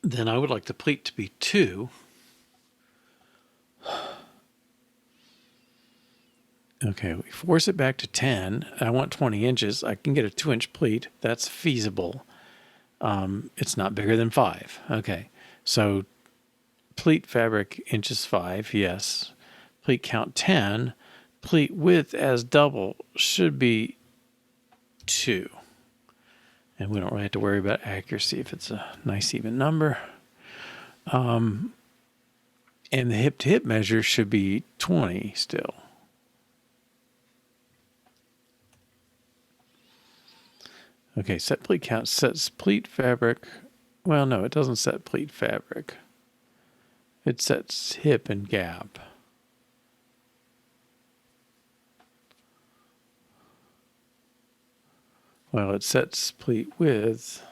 Then I would like the pleat to be 2. Okay, we force it back to 10. I want 20 inches. I can get a 2-inch pleat. That's feasible. It's not bigger than 5. Okay, so pleat fabric inches 5, yes. Pleat count 10. Pleat width as double should be 2. And we don't really have to worry about accuracy if it's a nice even number. And the hip-to-hip measure should be 20 still. Okay, set pleat count sets pleat fabric. Well, no, it doesn't set pleat fabric. It sets hip and gap. Well, it sets pleat width.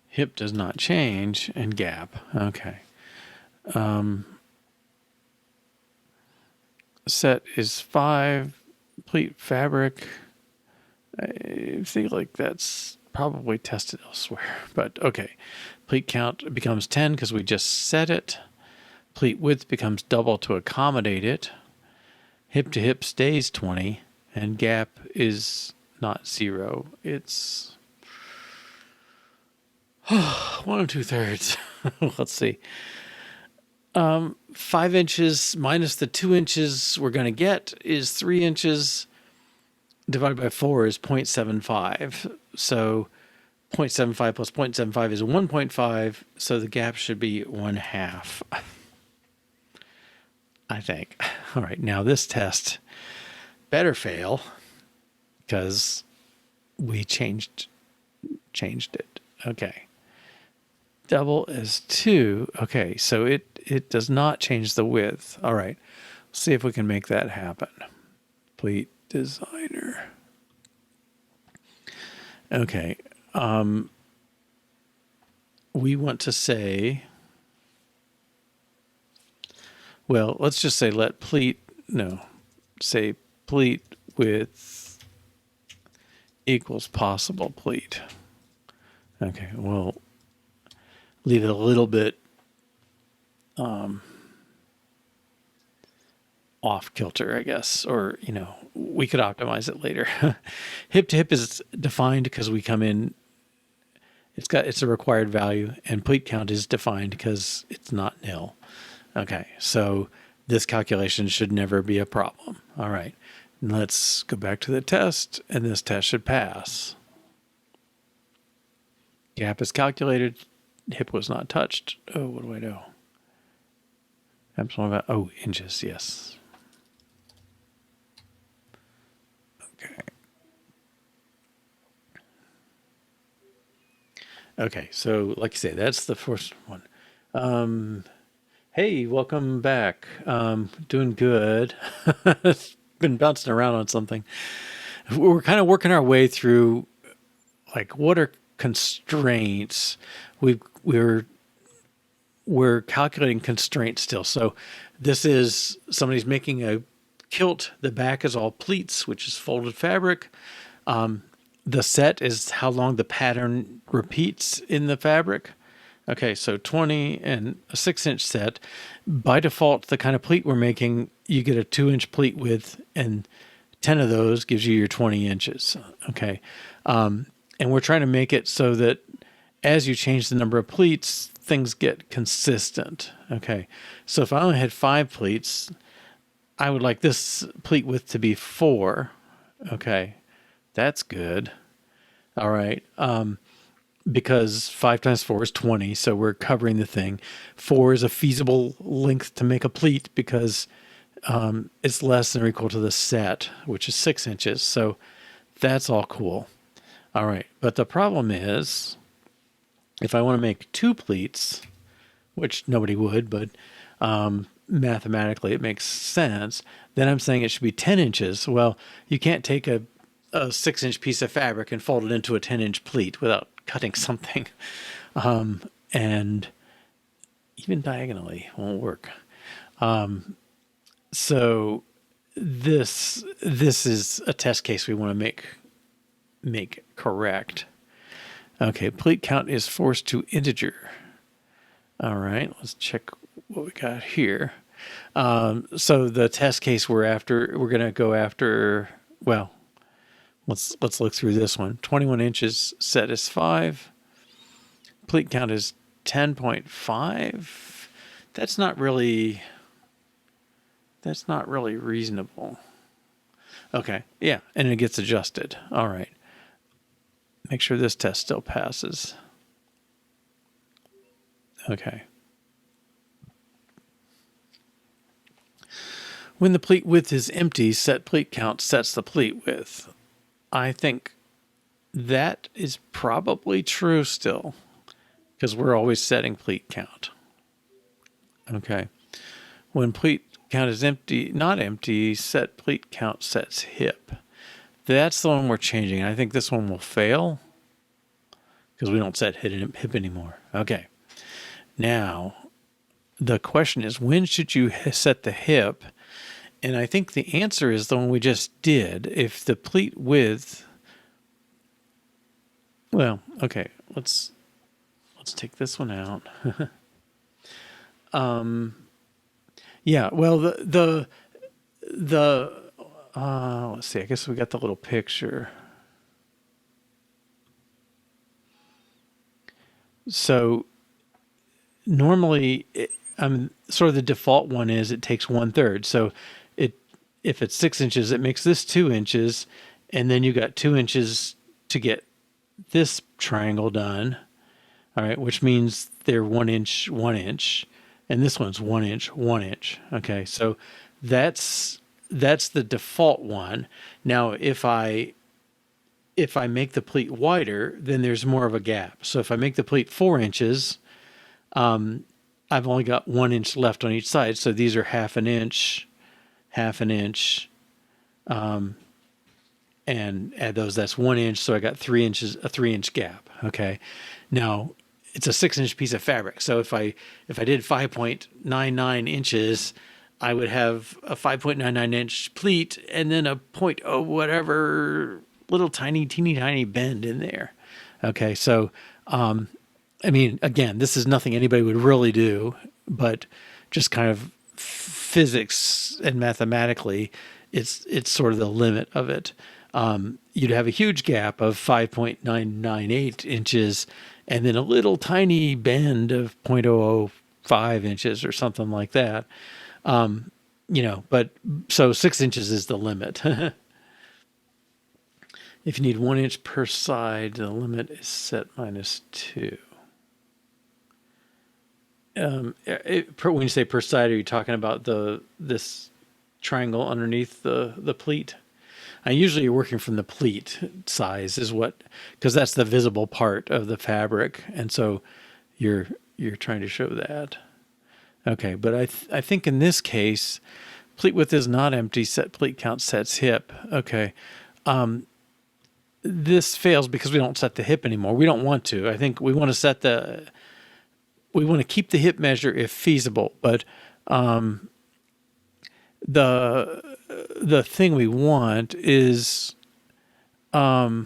Hip does not change, and gap. Okay. Set is 5. Pleat fabric. I think like that's probably tested elsewhere, but okay. Pleat count becomes 10 because we just set it. Pleat width becomes double to accommodate it. Hip to hip stays 20, and gap is not 0. It's 1 2/3. Let's see. 5 inches minus the 2 inches we're going to get is 3 inches. Divided by 4 is 0.75. So 0.75 plus 0.75 is 1.5. So the gap should be 1/2. I think. All right, now this test better fail because we changed it. Okay. Double is 2. Okay, so it does not change the width. All right, let's see if we can make that happen. Pleat designer. Okay, we want to say, well, let's just say say pleat width equals possible pleat. Okay, we'll leave it a little bit off kilter, I guess, or, we could optimize it later. Hip to hip is defined because we come in, it's a required value, and pleat count is defined because it's not nil. Okay, so this calculation should never be a problem. All right, let's go back to the test, and this test should pass. Gap is calculated. Hip was not touched. Oh, what do I do? Epsilon about, inches, yes. Okay. Okay, so like you say, that's the first one. Hey, welcome back. Doing good. It's been bouncing around on something. We're kind of working our way through, like, what are constraints? We're calculating constraints still. So this is somebody's making a kilt. The back is all pleats, which is folded fabric. The set is how long the pattern repeats in the fabric. Okay, so 20 and a 6-inch set. By default, the kind of pleat we're making, you get a 2-inch pleat width, and 10 of those gives you your 20 inches. Okay. And we're trying to make it so that as you change the number of pleats, things get consistent. Okay. So if I only had 5 pleats, I would like this pleat width to be 4. Okay. That's good. All right. Because 5 times 4 is 20, so we're covering the thing. 4 is a feasible length to make a pleat because it's less than or equal to the set, which is 6 inches. So that's all cool. All right. But the problem is, if I want to make 2 pleats, which nobody would, but mathematically it makes sense, then I'm saying it should be 10 inches. Well, you can't take a 6-inch piece of fabric and fold it into a 10-inch pleat without cutting something. And even diagonally won't work. So this is a test case we want to make correct. Okay, pleat count is forced to integer. All right, let's check what we got here. So the test case we're going to go after, well, let's look through this one. 21 inches, set is 5. Pleat count is 10.5. That's not really reasonable. Okay, yeah, and it gets adjusted. All right. Make sure this test still passes. Okay. When the pleat width is empty, set pleat count sets the pleat width. I think that is probably true still, because we're always setting pleat count. Okay. When pleat count is empty, not empty, set pleat count sets hip. That's the one we're changing. I think this one will fail because we don't set hip anymore. Okay. Now, the question is, when should you set the hip? And I think the answer is the one we just did. If the pleat width, well, okay, let's take this one out. Yeah, well, let's see, I guess we got the little picture. So normally, sort of the default one is it takes 1/3. So if it's 6 inches, it makes this 2 inches, and then you got 2 inches to get this triangle done. All right, which means they're 1 inch, 1 inch, and this one's 1 inch, 1 inch. Okay, so that's the default one. Now, if I make the pleat wider, then there's more of a gap. So if I make the pleat 4 inches, I've only got 1 inch left on each side. So these are half an inch, and add those, that's 1 inch. So I got 3 inches, a 3-inch gap. Okay. Now it's a 6-inch piece of fabric. So if I did 5.99 inches, I would have a 5.99 inch pleat and then a whatever little teeny tiny bend in there. Okay. So, I mean, again, this is nothing anybody would really do, but just kind of physics and mathematically, it's sort of the limit of it. You'd have a huge gap of 5.998 inches and then a little tiny bend of 0.005 inches or something like that. But so 6 inches is the limit. If you need 1 inch per side, the limit is set -2. When you say per side, are you talking about this triangle underneath the pleat? I usually you're working from the pleat size is what, because that's the visible part of the fabric, and so you're trying to show that. Okay, but I think in this case, pleat width is not empty. Set pleat count sets hip. Okay, this fails because we don't set the hip anymore. We don't want to. I think we want to set we want to keep the hip measure if feasible, but the thing we want is, well,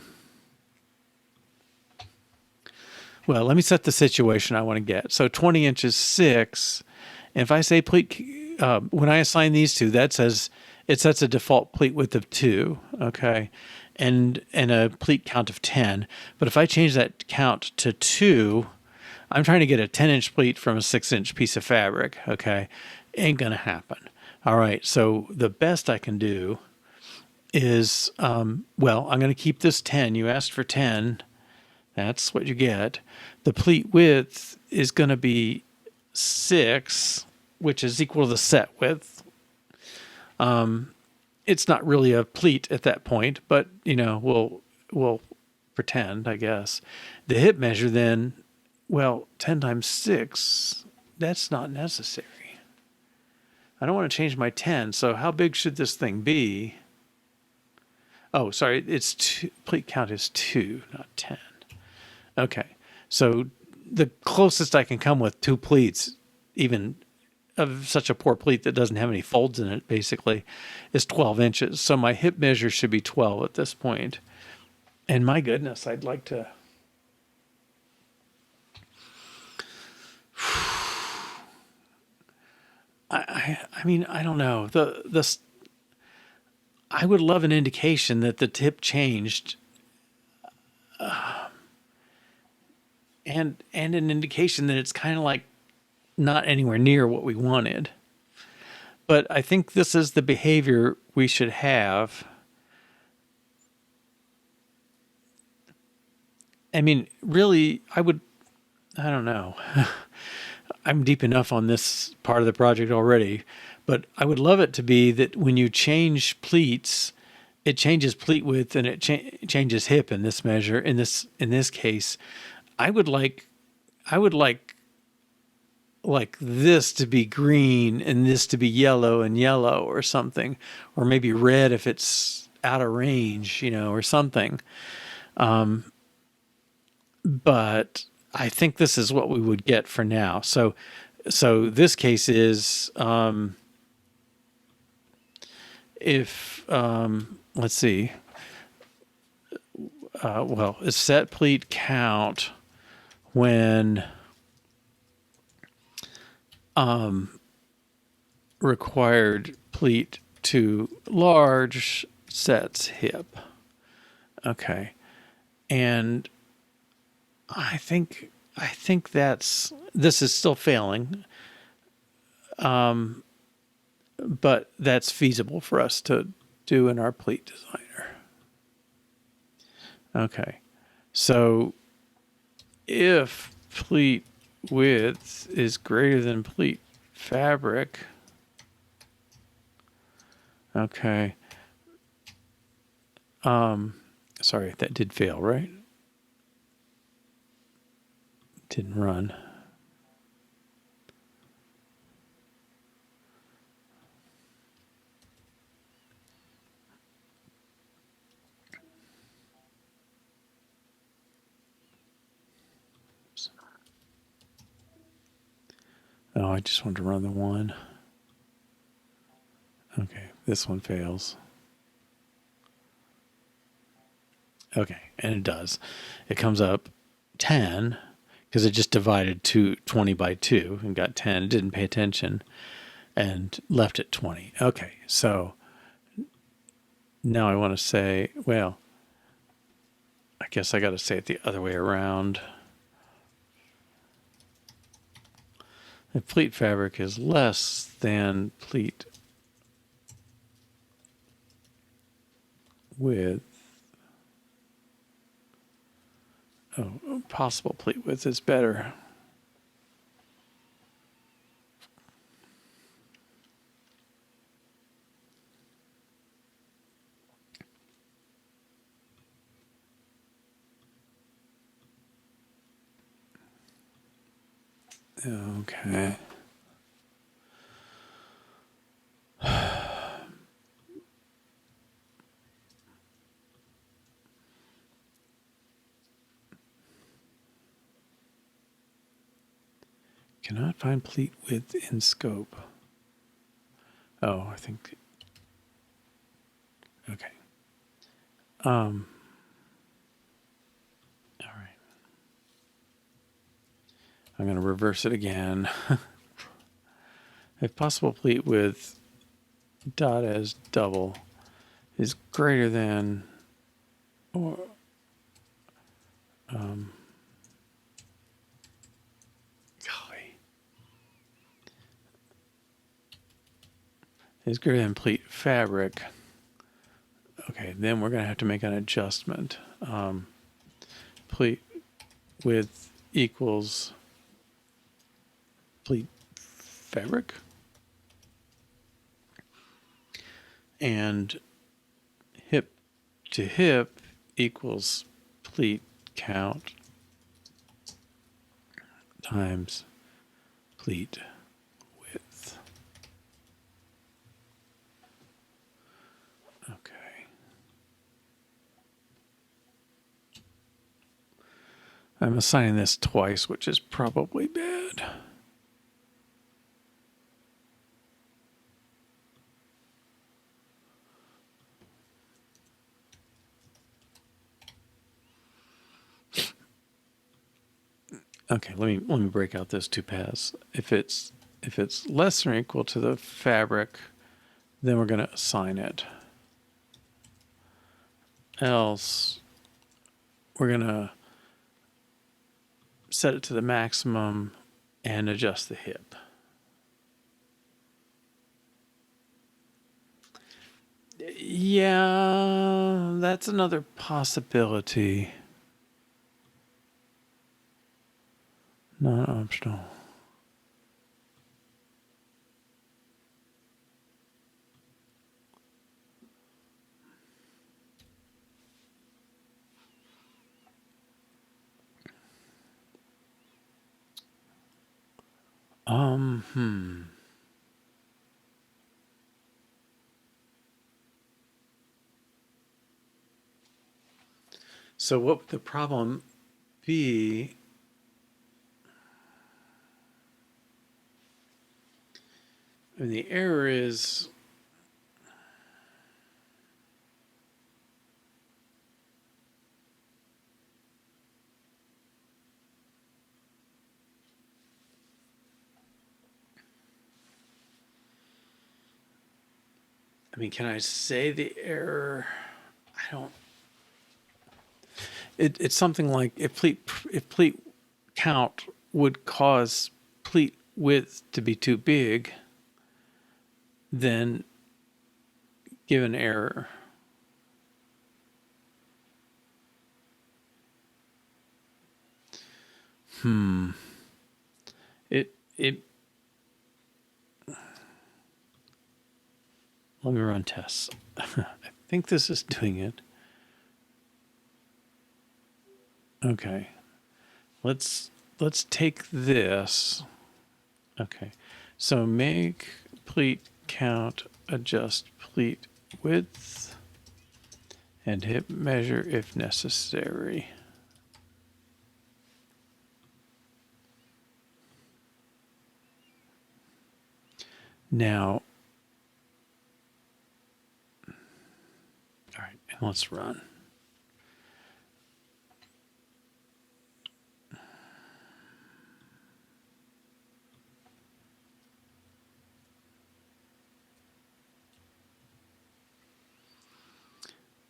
let me set the situation I want to get. So 20 inches 6, and if I say pleat, when I assign these two, that says it sets a default pleat width of 2, okay, and a pleat count of 10. But if I change that count to 2, I'm trying to get a 10-inch pleat from a 6-inch piece of fabric, okay? Ain't gonna happen. All right, so the best I can do is, well, I'm gonna keep this 10. You asked for 10. That's what you get. The pleat width is gonna be 6, which is equal to the set width. It's not really a pleat at that point, but you know, we'll pretend, I guess. The hip measure then, well, 10 times 6, that's not necessary. I don't want to change my 10, so how big should this thing be? Oh, sorry, it's pleat count is 2, not 10. Okay, so the closest I can come with 2 pleats, even of such a poor pleat that doesn't have any folds in it, basically, is 12 inches. So my hip measure should be 12 at this point. And my goodness, I'd like to... I mean, I don't know. I would love an indication that the tip changed, and an indication that it's kind of like not anywhere near what we wanted. But I think this is the behavior we should have. I mean, really, I don't know. I'm deep enough on this part of the project already, but I would love it to be that when you change pleats, it changes pleat width and it changes hip in this measure. In this case, I would like this to be green and this to be yellow and yellow or something, or maybe red if it's out of range, you know, or something. But I think this is what we would get for now. So this case is, if, let's see, well, it's set pleat count when, required pleat to large sets hip. Okay. And I think this is still failing, but that's feasible for us to do in our pleat designer. Okay, so if pleat width is greater than pleat fabric, okay, sorry, that did fail, right? Didn't run. Oops. Oh, I just wanted to run the one. Okay, this one fails. Okay, and it does. It comes up 10. Because it just divided 20 by 2 and got 10, didn't pay attention, and left it 20. Okay, so now I want to say, well, I guess I got to say it the other way around. If pleat fabric is less than pleat width, oh, possible pleat width is better. Okay. Cannot find pleat width in scope. Oh, I think. Okay. All right. I'm going to reverse it again. If possible, pleat width dot as double is greater than or golly, is greater than pleat fabric. Okay, then we're going to have to make an adjustment. Pleat width equals pleat fabric. And hip to hip equals pleat count times pleat width. Okay. I'm assigning this twice, which is probably bad. Okay, let me break out those two paths. If it's less than or equal to the fabric, then we're going to assign it. Else, we're going to set it to the maximum and adjust the hip. Yeah, that's another possibility. Not optional. So what would the problem be? And the error is can I say the error? I don't. It's something like if pleat count would cause pleat width to be too big, then give an error. Let me run tests. I think this is doing it. Okay. Let's take this. Okay. So make pleat count adjust pleat width and hip measure if necessary. Now, all right, and let's run.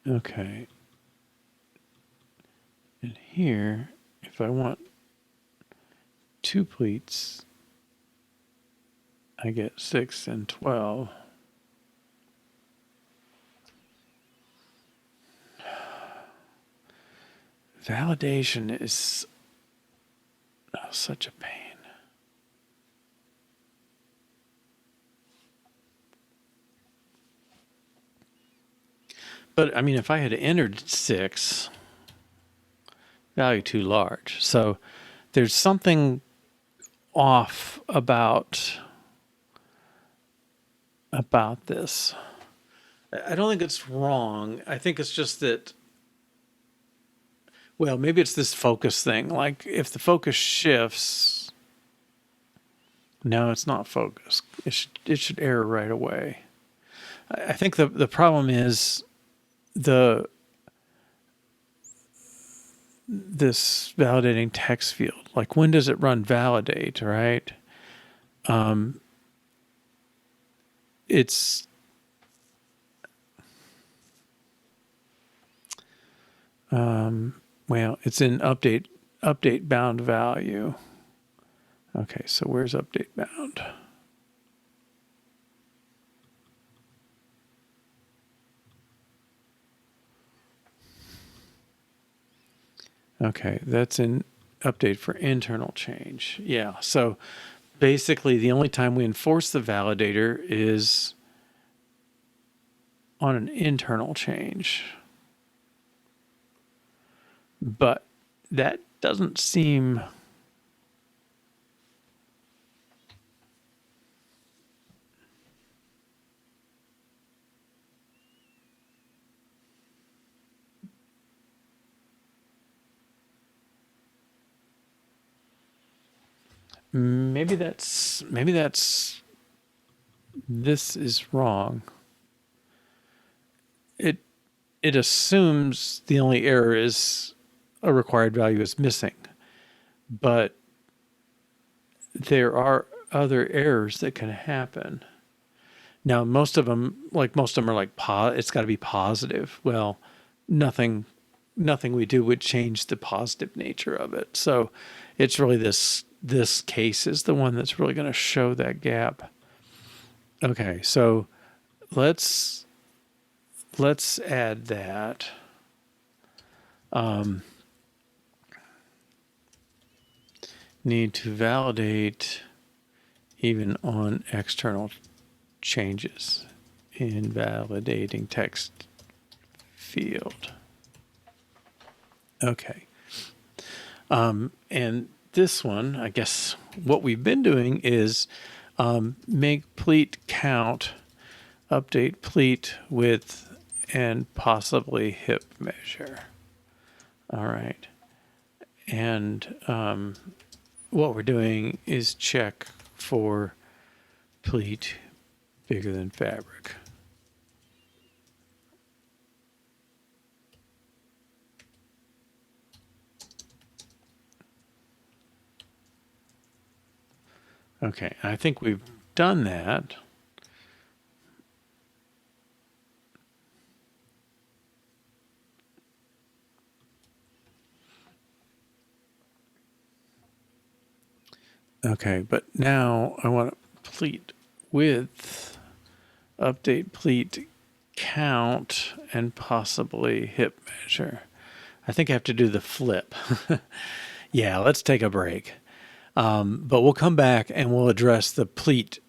Okay. And here, if I want 2 pleats, I get 6 and 12. Validation is such a pain. But if I had entered 6, value too large. So there's something off about this. I don't think it's wrong. I think it's just that, well, maybe it's this focus thing. Like if the focus shifts, no, it's not focus. It should error right away. I think the problem is this validating text field. Like when does it run validate, right? It's well, it's in update bound value. Okay, so where's update bound? Okay, that's in update for internal change. Yeah, so basically the only time we enforce the validator is on an internal change. But that doesn't seem... Maybe this is wrong. It assumes the only error is a required value is missing, but there are other errors that can happen. Now, most of them are like, it's got to be positive. Well, nothing we do would change the positive nature of it. So it's really this case is the one that's really going to show that gap. Okay, so let's add that. Need to validate even on external changes in validating text field. Okay. And this one, I guess what we've been doing is make pleat count, update pleat width, and possibly hip measure. All right. And what we're doing is check for pleat bigger than fabric. Okay, I think we've done that. Okay, but now I want pleat width, update pleat count, and possibly hip measure. I think I have to do the flip. Yeah, let's take a break. But we'll come back and we'll address the pleat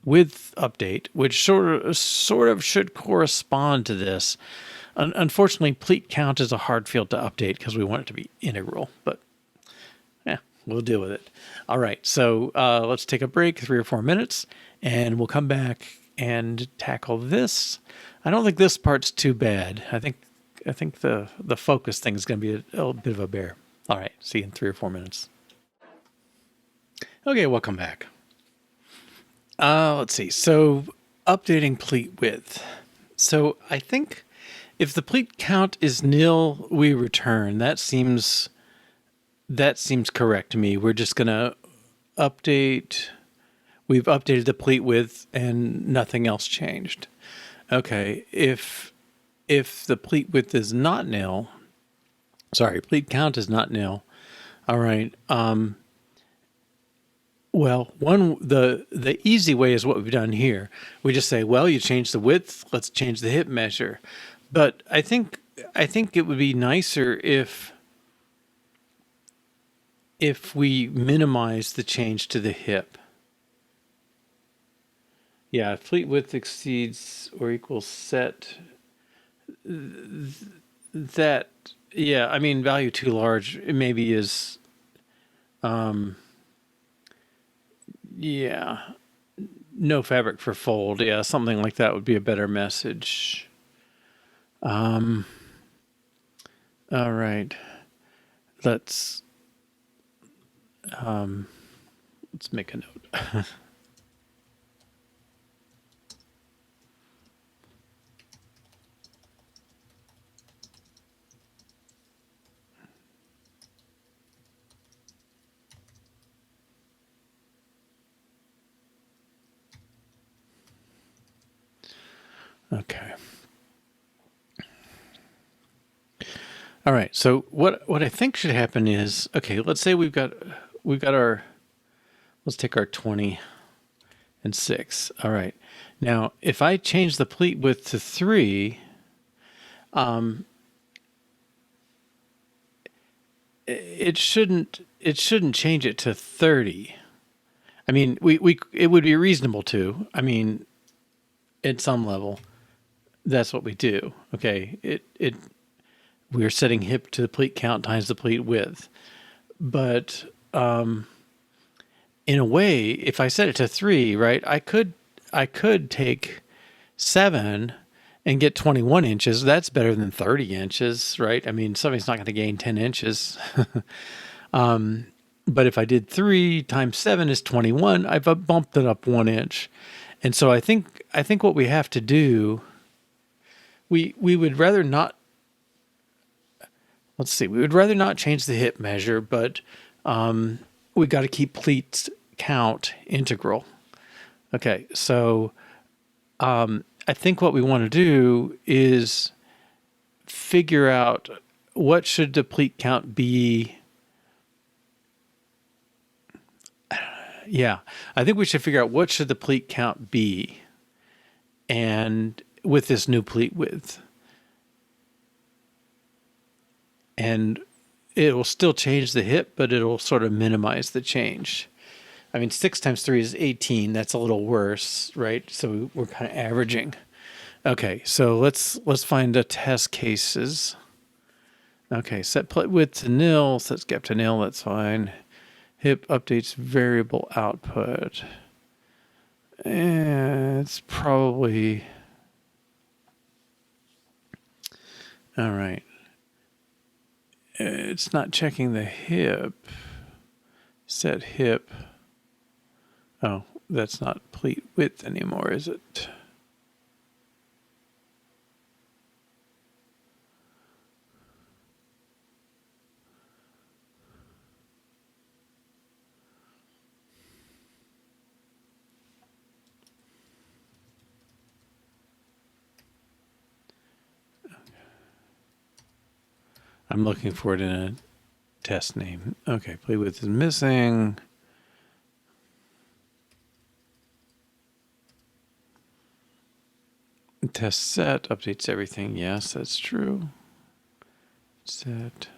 width update, which sort of should correspond to this. Unfortunately, pleat count is a hard field to update because we want it to be integral, but yeah, we'll deal with it. All right, so let's take a break, 3 or 4 minutes, and we'll come back and tackle this. I don't think this part's too bad. I think the focus thing is going to be a bit of a bear. All right, see you in 3 or 4 minutes. Okay, welcome back. Let's see. So updating pleat width. So I think if the pleat count is nil, we return. That seems correct to me. We're just going to update. We've updated the pleat width and nothing else changed. Okay, if the pleat width is not nil, sorry, pleat count is not nil. All right. Well, the easy way is what we've done here. We just say, well, you changed the width, let's change the hip measure. But I think it would be nicer if we minimize the change to the hip. Yeah, if pleat width exceeds or equals sett, that, yeah, I mean, value too large, it maybe is, Yeah. No fabric for fold. Yeah, something like that would be a better message. All right. Let's let's make a note. Okay. All right. So what I think should happen is, okay, let's say we've got our, let's take our 20 and 6. All right. Now, if I change the pleat width to 3, it shouldn't change it to 30. I mean, we it would be reasonable to. I mean, at some level, that's what we do. Okay. We're setting hip to the pleat count times the pleat width. But in a way, if I set it to 3, right, I could take 7 and get 21 inches. That's better than 30 inches, right? I mean, somebody's not going to gain 10 inches. But if I did 3 times 7 is 21, I've bumped it up 1 inch. And so I think what we have to do, we would rather not, let's see, we would rather not change the hip measure, but we got to keep pleats count integral. Okay, so I think what we want to do is figure out what should the pleat count be. Yeah, I think we should figure out what should the pleat count be, and with this new pleat width, and it will still change the hip, but it'll sort of minimize the change. I mean, 6 times 3 is 18. That's a little worse, right? So we're kind of averaging. Okay, so let's find the test cases. Okay, set pleat width to nil, set gap to nil. That's fine. Hip updates variable output. It's probably all right. It's not checking the hip. Set hip. Oh, that's not pleat width anymore, is it? I'm looking for it in a test name. Okay, pleat width is missing. Test set updates everything. Yes, that's true. Set.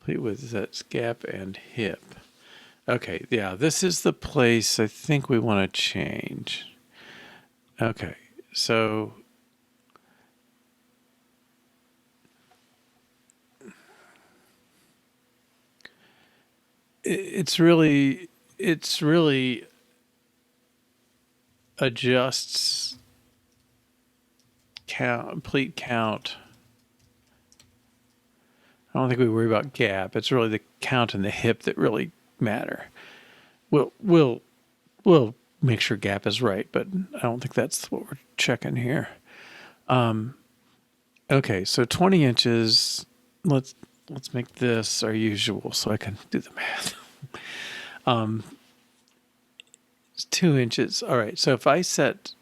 Pleat width sets gap and hip. Okay, yeah, this is the place I think we want to change. Okay, so it's really adjusts pleat count. I don't think we worry about gap. It's really the count and the hip that really matter. We'll make sure gap is right, but I don't think that's what we're checking here. Okay, so 20 inches. Let's make this our usual so I can do the math. It's 2 inches. All right, so if I set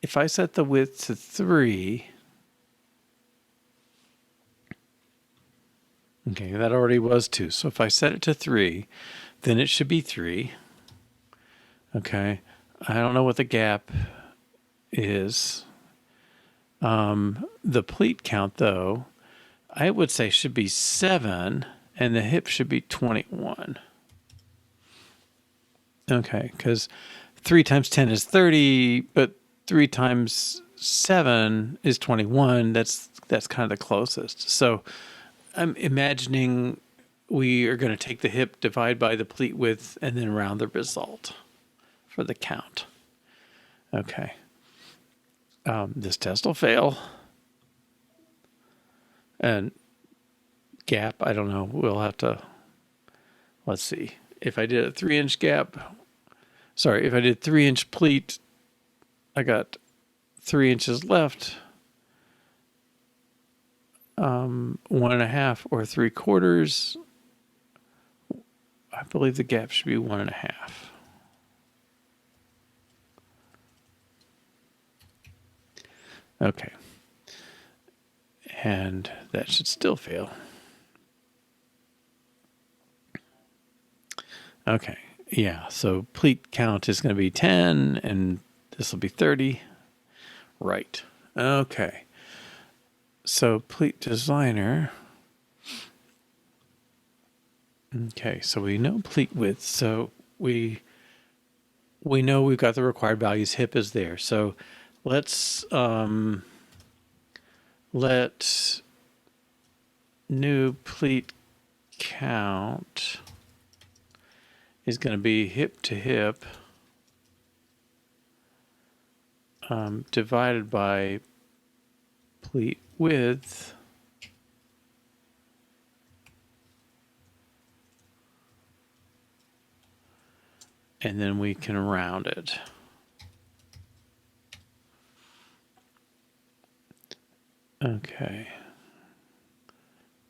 the width to 3, okay, that already was 2. So if I set it to 3, then it should be 3. Okay, I don't know what the gap is. The pleat count, though, I would say should be 7, and the hip should be 21. Okay, because 3 times 10 is 30, but 3 times 7 is 21. That's kind of the closest. So I'm imagining we are going to take the hip, divide by the pleat width, and then round the result for the count. Okay. This test will fail. And gap, I don't know. We'll have to, let's see. If I did a 3-inch gap, sorry, if I did 3-inch pleat, I got 3 inches left. 1.5 or 3/4. I believe the gap should be 1.5. Okay. And that should still fail. Okay. Yeah. So pleat count is going to be 10 and this will be 30. Right. Okay. So pleat designer. Okay. So we know pleat width. So we know we've got the required values. Hip is there. So let's let new pleat count is going to be hip to hip divided by pleat width and then we can round it. Okay.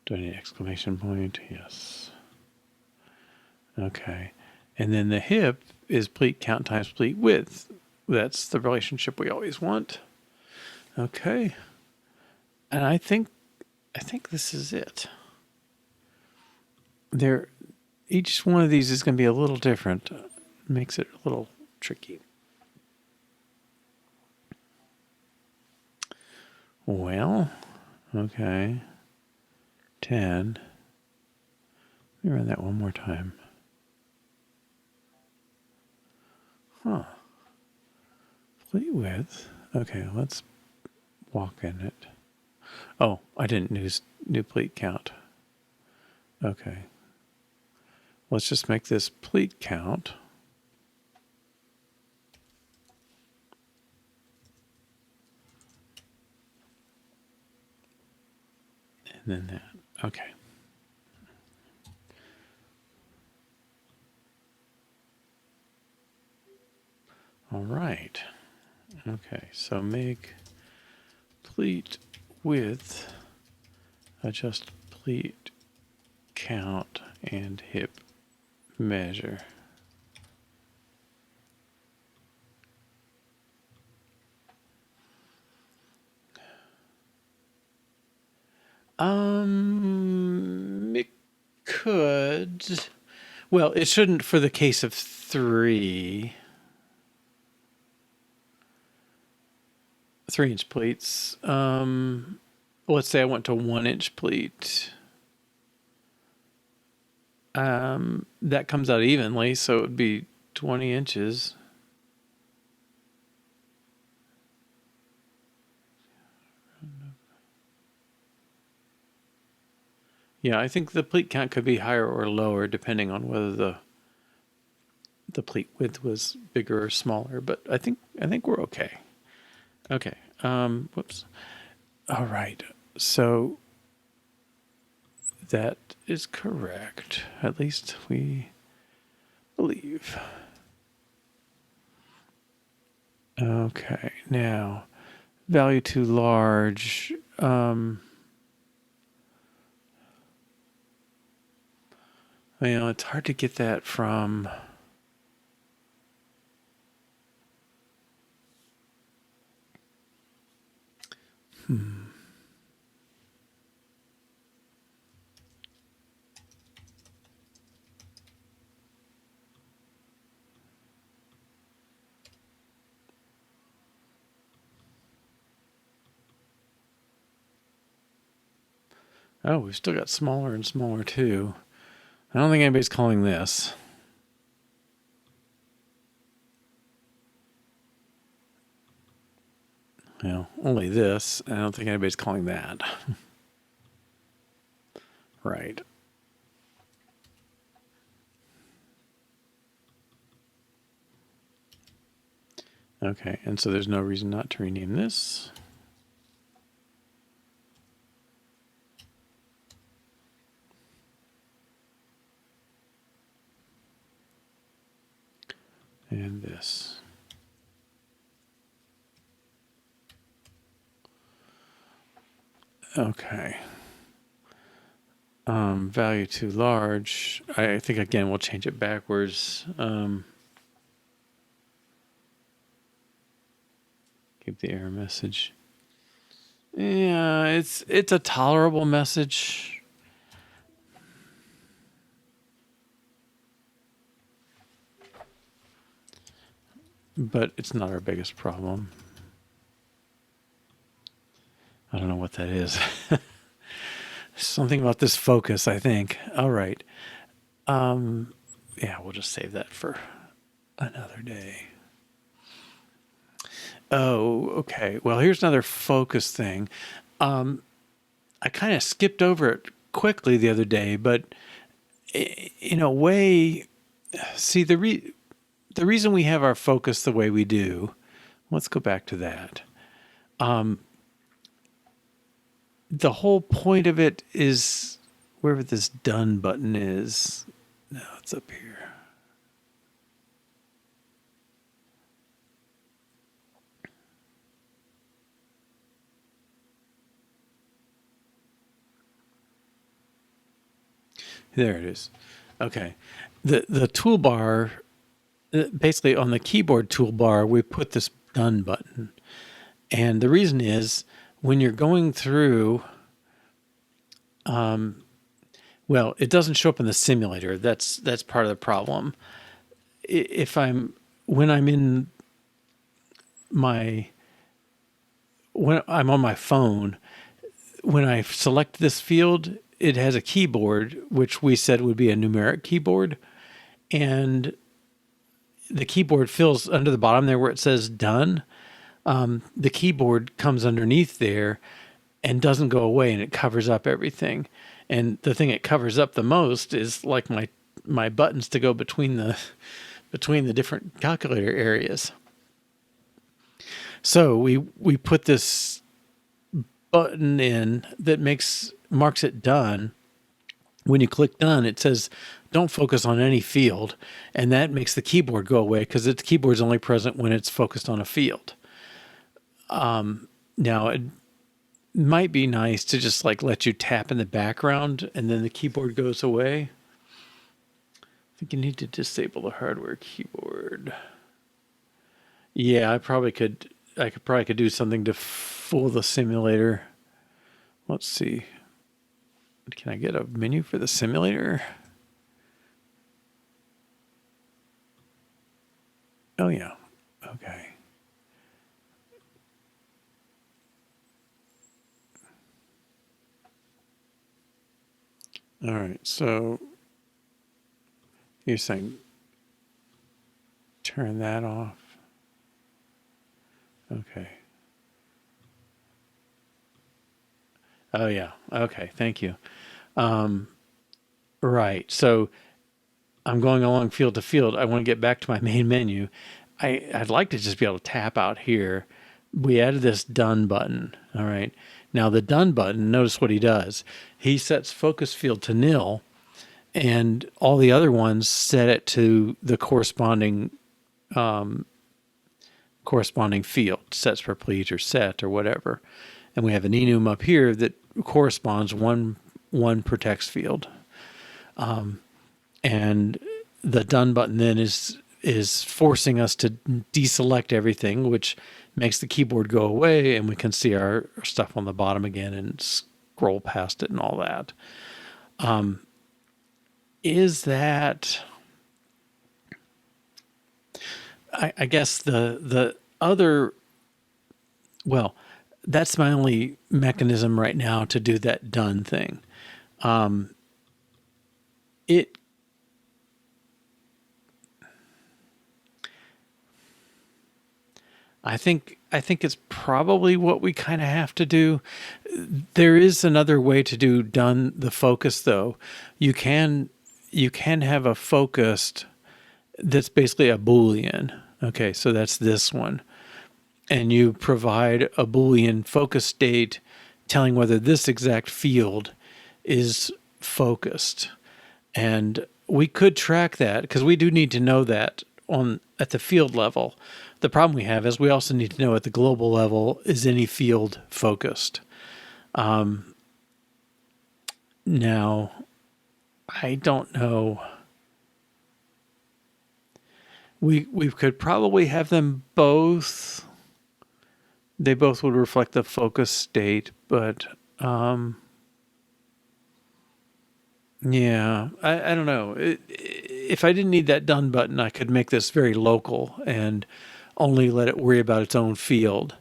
Do I need an exclamation point? Yes. Okay. And then the hip is pleat count times pleat width. That's the relationship we always want. Okay. And I think this is it. Each one of these is going to be a little different. Makes it a little tricky. Well, okay. 10. Let me run that one more time. Huh. Pleat width. Okay, let's walk in it. Oh, I didn't use new pleat count. Okay. Let's just make this pleat count. And then that. Okay. All right. Okay, so make pleat width, adjust pleat count and hip measure. It could. Well, it shouldn't for the case of 3. 3-inch pleats. Let's say I went to 1-inch pleat. That comes out evenly, so it would be 20 inches. Yeah, I think the pleat count could be higher or lower depending on whether the pleat width was bigger or smaller, but I think we're okay. Okay. Whoops. All right. So that is correct. At least we believe. Okay. Now, value too large. It's hard to get that from. Oh, we've still got smaller and smaller too. I don't think anybody's calling this. Well, only this. I don't think anybody's calling that. Right. Okay, and so there's no reason not to rename this. And this. Okay. Value too large. I think, again, we'll change it backwards. Keep the error message. Yeah, it's a tolerable message. But it's not our biggest problem. I don't know what that is. Something about this focus, I think. All right. Yeah, we'll just save that for another day. Oh, okay. Well, here's another focus thing. I kind of skipped over it quickly the other day, but in a way, see, the reason we have our focus the way we do, let's go back to that. The whole point of it is wherever this done button is. No, it's up here. There it is. Okay. The toolbar, basically on the keyboard toolbar, we put this done button. And the reason is when you're going through, well, it doesn't show up in the simulator. That's part of the problem. When I'm on my phone, when I select this field, it has a keyboard, which we said would be a numeric keyboard. And the keyboard fills under the bottom there where it says done. The keyboard comes underneath there and doesn't go away, and it covers up everything. And the thing it covers up the most is like my buttons to go between the different calculator areas. So we put this button in that marks it done. When you click done, it says don't focus on any field, and that makes the keyboard go away because the keyboard's only present when it's focused on a field. Now it might be nice to just like let you tap in the background and then the keyboard goes away. I think you need to disable the hardware keyboard. Yeah, I probably could do something to fool the simulator. Let's see. Can I get a menu for the simulator? Oh yeah. Okay. All right. So you're saying turn that off. Okay. Oh yeah. Okay. Thank you. Right. So I'm going along field to field. I want to get back to my main menu. I'd like to just be able to tap out here. We added this done button. All right. Now the done button, notice what he does. He sets focus field to nil, and all the other ones set it to the corresponding field, sets per pleat or set or whatever. And we have an enum up here that corresponds one per text field. And the done button then is forcing us to deselect everything, which makes the keyboard go away, and we can see our stuff on the bottom again and scroll past it and all that. Is that... I guess the other... Well, that's my only mechanism right now to do that done thing. I think it's probably what we kind of have to do. There is another way to do done the focus though. You can have a focused that's basically a Boolean. Okay, so that's this one. and you provide a Boolean focus state telling whether this exact field is focused. And we could track that because we do need to know that at the field level. The problem we have is we also need to know at the global level, is any field focused? Now, I don't know. We could probably have them both. They both would reflect the focus state, but yeah, I don't know. If I didn't need that done button, I could make this very local and only let it worry about its own field.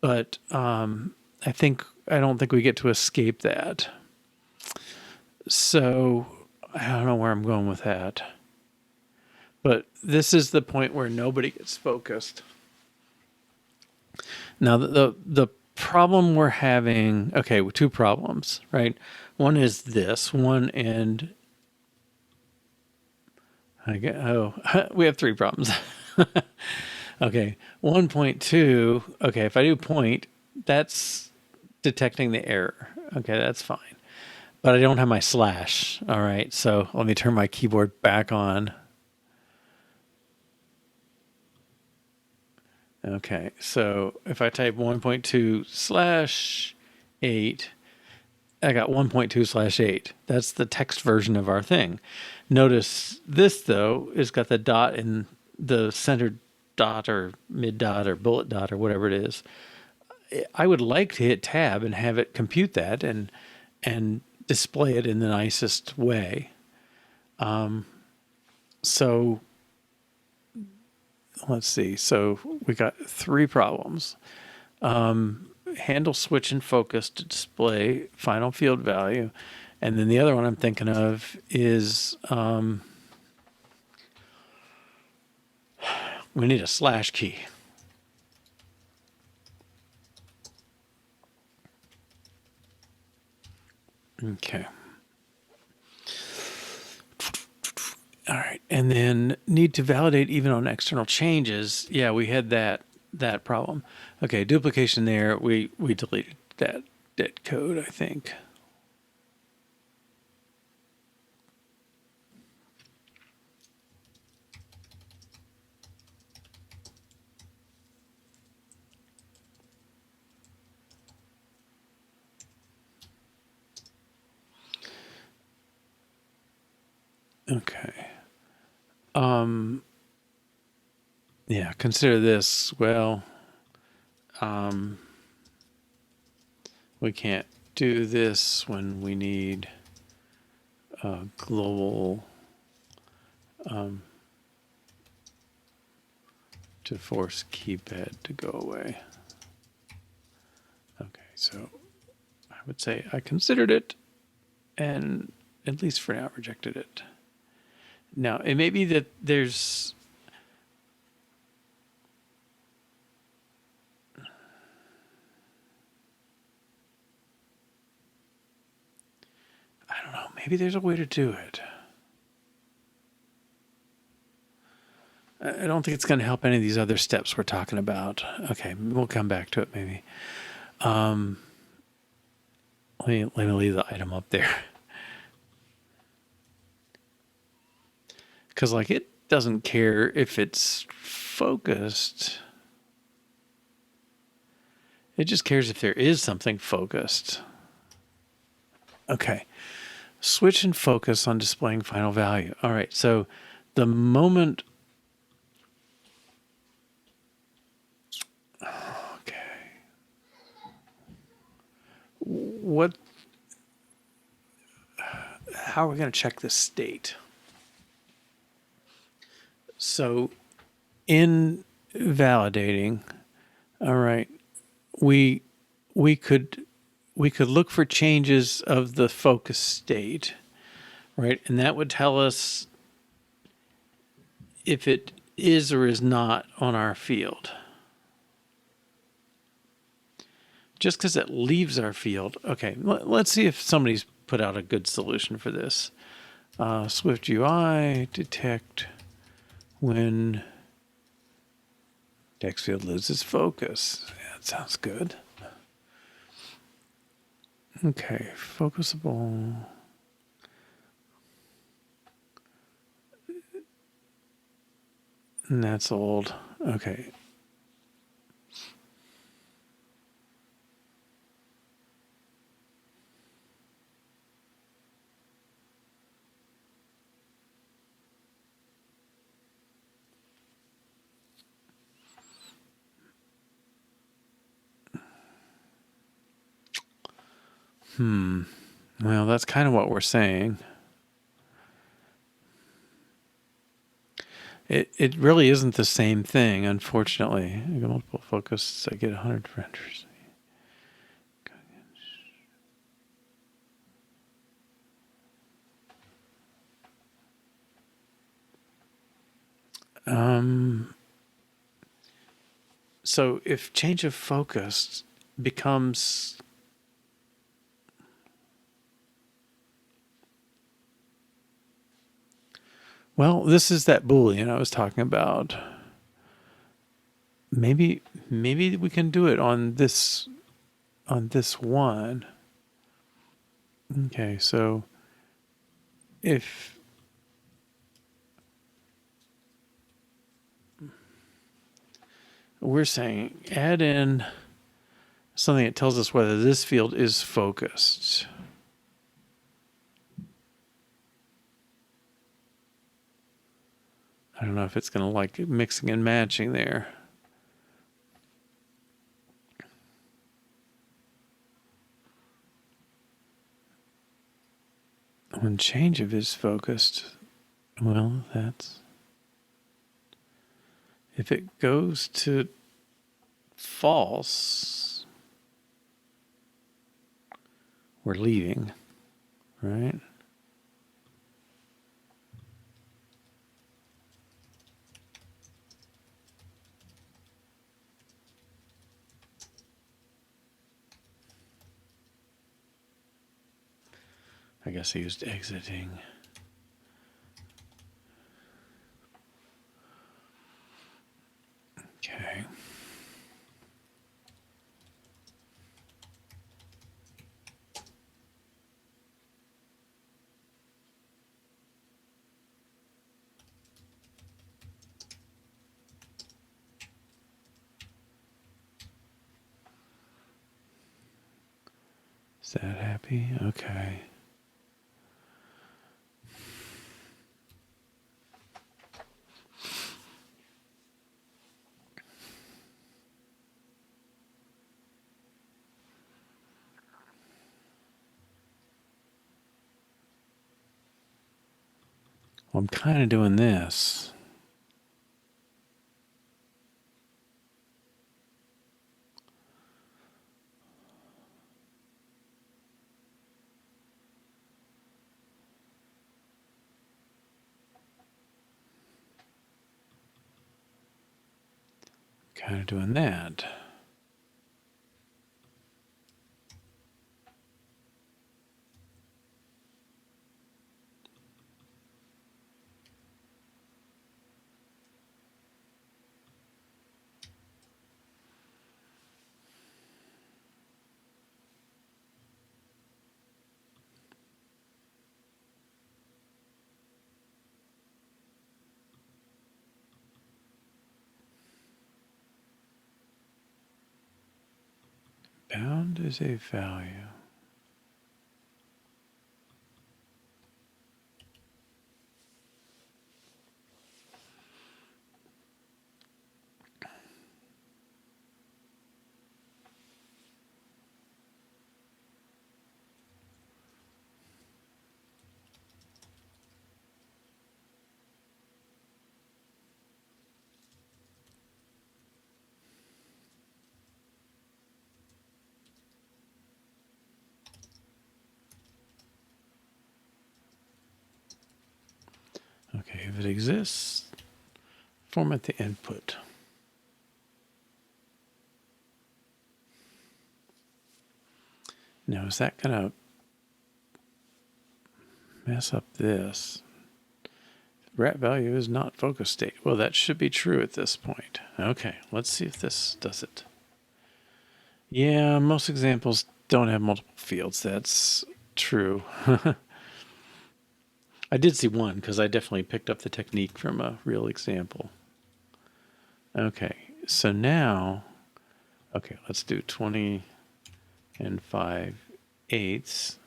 But I don't think we get to escape that. So I don't know where I'm going with that. But this is the point where nobody gets focused. Now, the problem we're having, okay, two problems, right? One is this one, and we have three problems. Okay, 1.2, okay, if I do point, that's detecting the error. Okay, that's fine. But I don't have my slash, all right? So let me turn my keyboard back on. Okay, so if I type 1.2/8, I got 1.2/8. That's the text version of our thing. Notice this, though, is got the dot in the center dot or mid dot or bullet dot or whatever it is. I would like to hit tab and have it compute that and display it in the nicest way. So let's see. So we got three problems. Handle switch and focus to display final field value. And then the other one I'm thinking of is we need a slash key. Okay. All right. And then need to validate even on external changes. Yeah, we had that problem. Okay, duplication there. We deleted that code, I think. Okay. Yeah, consider this. Well, we can't do this when we need a global to force keypad to go away. Okay, so I would say I considered it and at least for now rejected it. Now, it may be that there's I don't know, maybe there's a way to do it. I don't think it's going to help any of these other steps we're talking about. Okay, we'll come back to it maybe. Let me leave the item up there. Because like it doesn't care if it's focused. It just cares if there is something focused. Okay. Switch and focus on displaying final value. All right. So the moment. Okay. How are we going to check this state? So in validating, all right, we could look for changes of the focus state, right? And that would tell us if it is or is not on our field. Just because it leaves our field. Okay, let's see if somebody's put out a good solution for this. Swift UI detect when Text field loses focus. Yeah, that sounds good. Okay, focusable. And that's old. Okay. Well, that's kind of what we're saying. It really isn't the same thing, unfortunately. I get multiple focus, I get 100 renders. So if change of focus becomes well, this is that Boolean I was talking about. Maybe we can do it on this one. Okay, so if we're saying add in something that tells us whether this field is focused. I don't know if it's going to like mixing and matching there. When change of is focused, well, that's if it goes to false, we're leaving, right? I guess I used exiting. Okay. Is that happy? Okay. Well, I'm kind of doing this. Kind of doing that. Bound is a value. Okay, if it exists, format the input. Now, is that going to mess up this? Rat value is not focus state. Well, that should be true at this point. Okay, let's see if this does it. Yeah, most examples don't have multiple fields. That's true. I did see one because I definitely picked up the technique from a real example. Okay, so now, okay, let's do 20 and 5/8.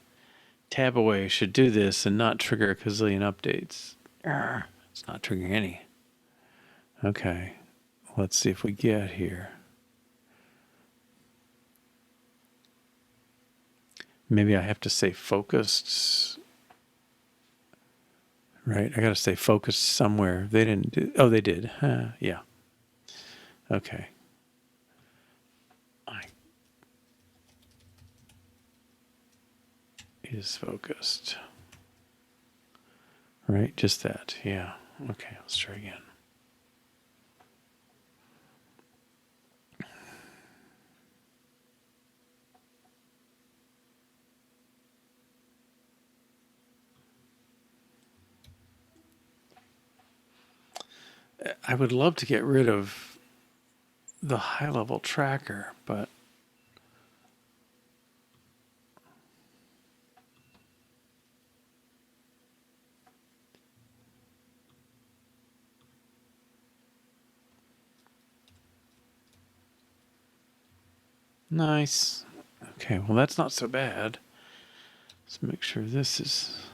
Tab away should do this and not trigger a gazillion updates. It's not triggering any. Okay, let's see if we get here. Maybe I have to say focused. Right, I got to say focused somewhere. They didn't do, oh, they did. Yeah. Okay. Is focused. Right, just that. Yeah. Okay, let's try again. I would love to get rid of the high-level tracker, but nice. Okay, well, that's not so bad. Let's make sure this is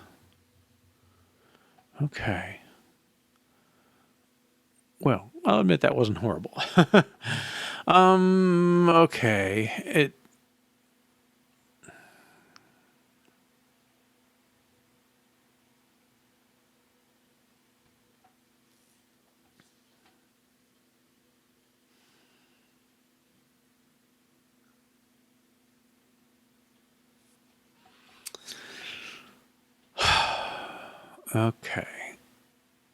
okay. Well, I'll admit that wasn't horrible. Okay. Okay.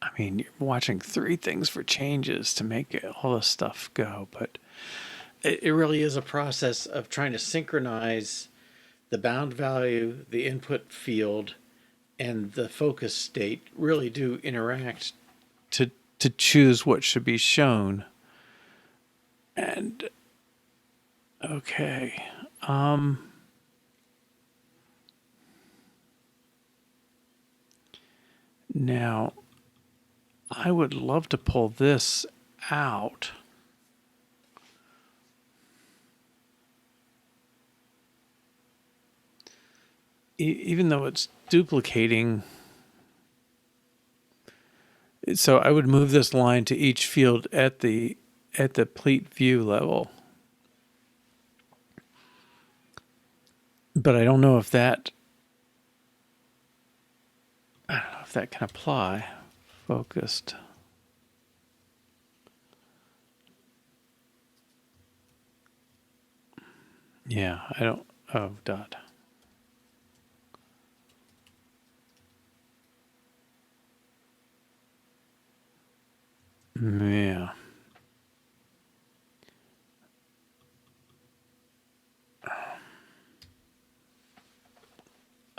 I mean, you're watching 3 things for changes to make all this stuff go, but it really is a process of trying to synchronize the bound value, the input field, and the focus state really do interact to choose what should be shown. And okay. Now, I would love to pull this out. Even though it's duplicating. So I would move this line to each field at the pleat view level. But I don't know if that can apply. Focused. Yeah, I don't. Oh, dot. Yeah.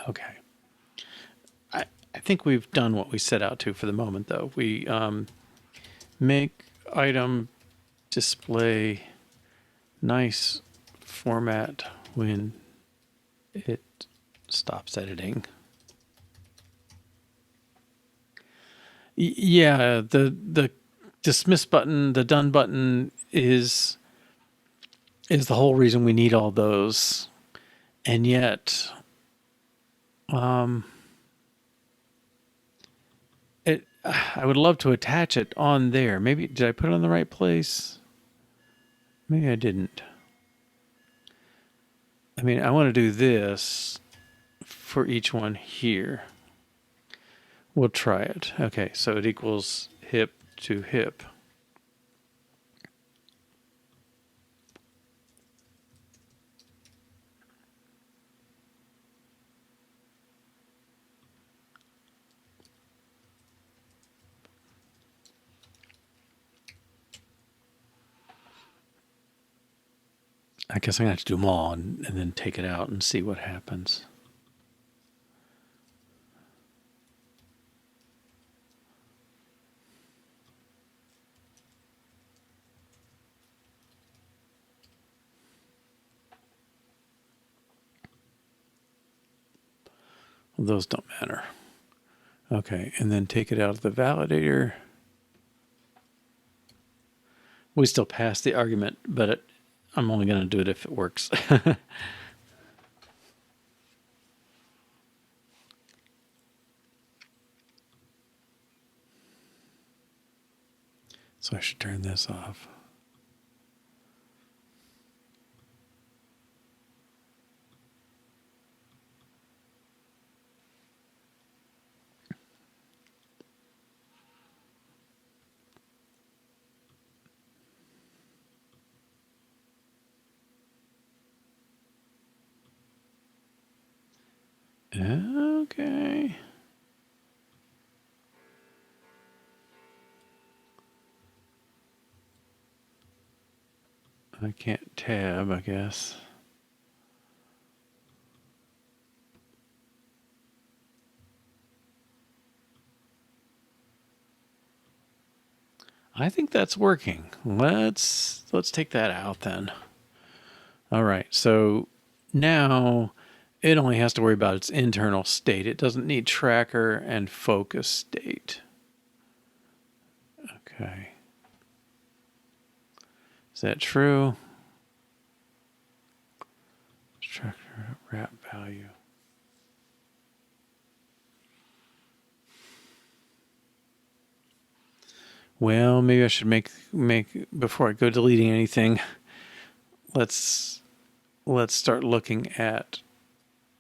Okay. I think we've done what we set out to for the moment, though. We make item display nice format when it stops editing. Yeah, the dismiss button, the done button is the whole reason we need all those, and yet, I would love to attach it on there. Maybe did I put it on the right place? Maybe I didn't. I mean, I want to do this for each one here. We'll try it. Okay, so it equals hip to hip. I guess I'm going to have to do them all and then take it out and see what happens. Well, those don't matter. Okay, and then take it out of the validator. We still pass the argument, but I'm only going to do it if it works. So I should turn this off. Okay. I can't tab, I guess. I think that's working. Let's take that out then. All right, so now it only has to worry about its internal state. It doesn't need tracker and focus state. Okay. Is that true? Tracker wrap value. Well, maybe I should make before I go deleting anything. Let's start looking at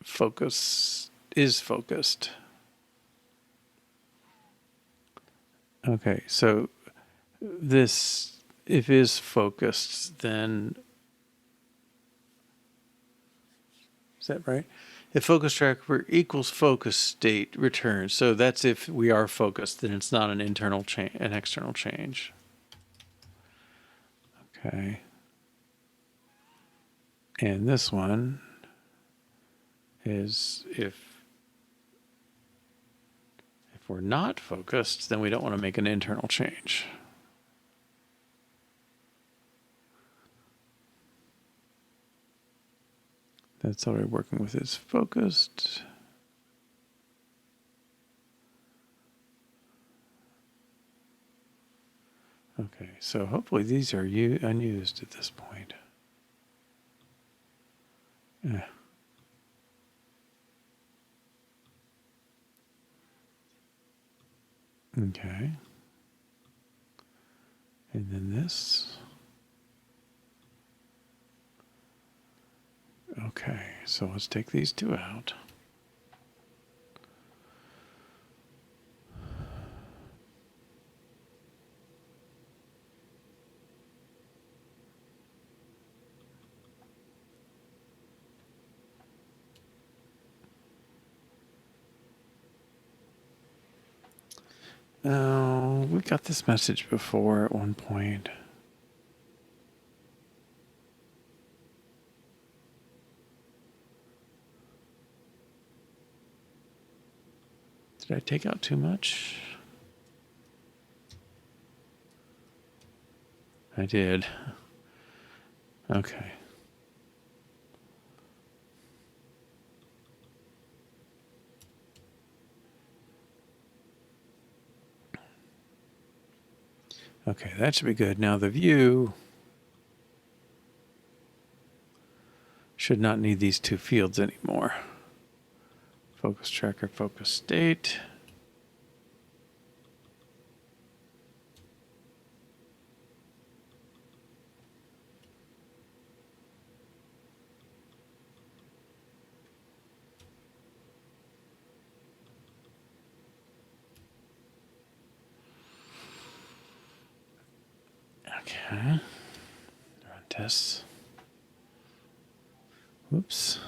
focus is focused. Okay, so this, if is focused, then is that right? If focus tracker equals focus state returns. So that's if we are focused, then it's not an internal change, an external change. Okay. And this one is if we're not focused, then we don't want to make an internal change. That's already working with is focused. Okay, so hopefully these are unused at this point. Yeah. Okay. And then this. Okay, so let's take these two out. Oh, we got this message before at one point. Did I take out too much? I did. Okay. Okay, that should be good. Now the view should not need these two fields anymore. Focus tracker, focus state. Okay. Run tests. Whoops.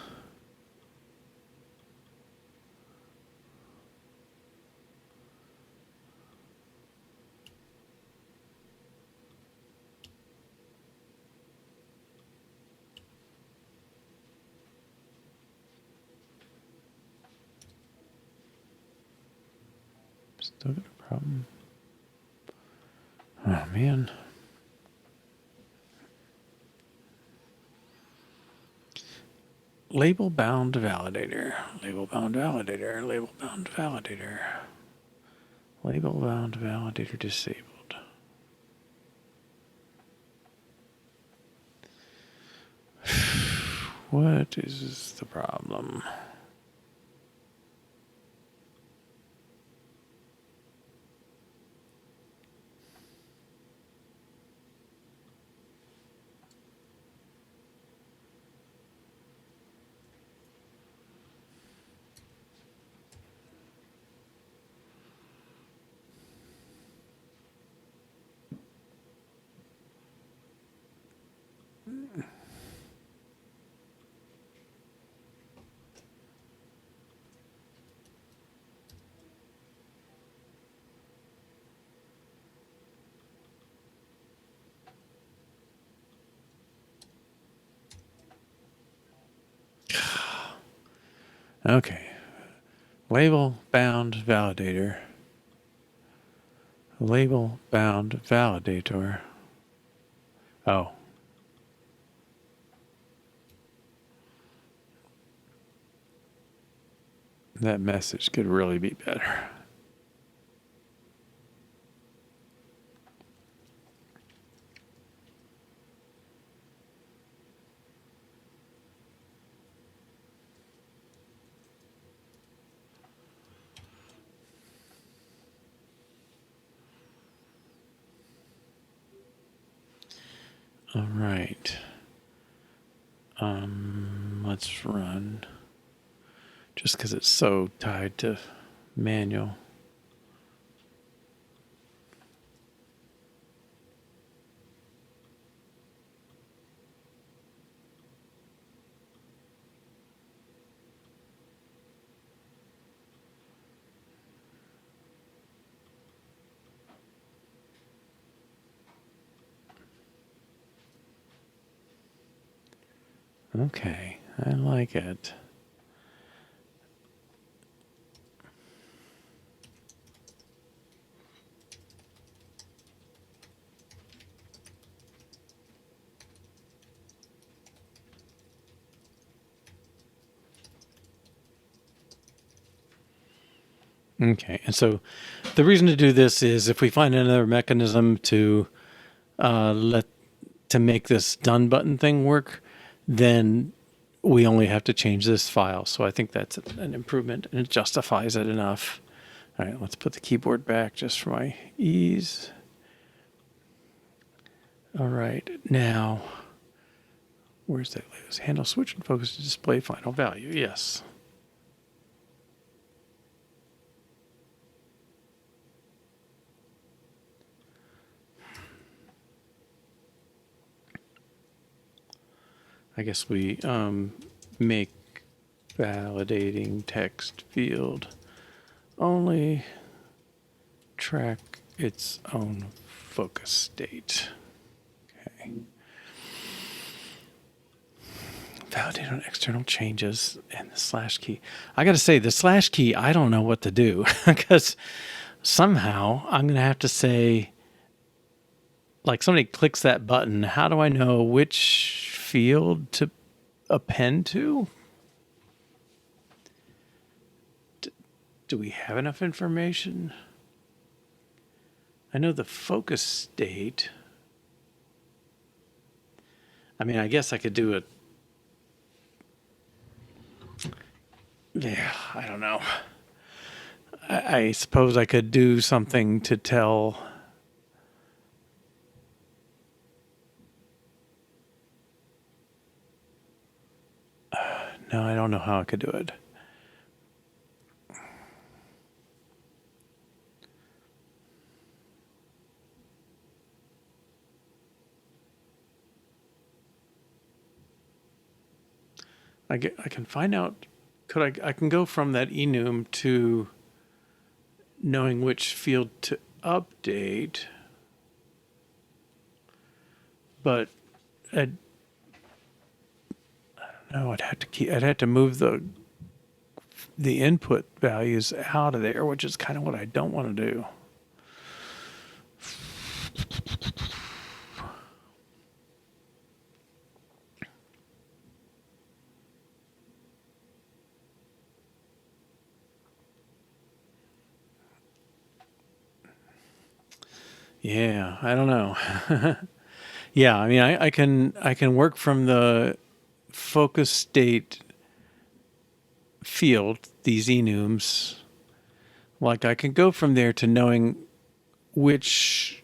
Still got a problem. Oh, man. label bound validator, label bound validator, label bound validator, label bound validator disabled. What is the problem? Okay. Label bound validator. Label bound validator. Oh. That message could really be better. All right. Let's run. Just because it's so tied to manual. Okay, I like it. Okay, and so the reason to do this is if we find another mechanism to make this done button thing work, then we only have to change this file. So I think that's an improvement, and it justifies it enough. All right, let's put the keyboard back just for my ease. All right, now, where's that? Handle switch and focus to display final value. Yes. I guess we make validating text field only track its own focus state. Okay. Validate on external changes and the slash key. I got to say, the slash key, I don't know what to do because somehow I'm going to have to say, like somebody clicks that button, how do I know which field to append to? Do we have enough information? I know the focus state. I mean, I guess I could do it. Yeah, I don't know. I suppose I could do something to tell. No, I don't know how I could do it. I can find out. I can go from that enum to knowing which field to update, but I don't know. I'd have to move the input values out of there, which is kind of what I don't want to do. Yeah, I don't know. Yeah, I mean, I can work from the focus state field, these enums. Like I can go from there to knowing which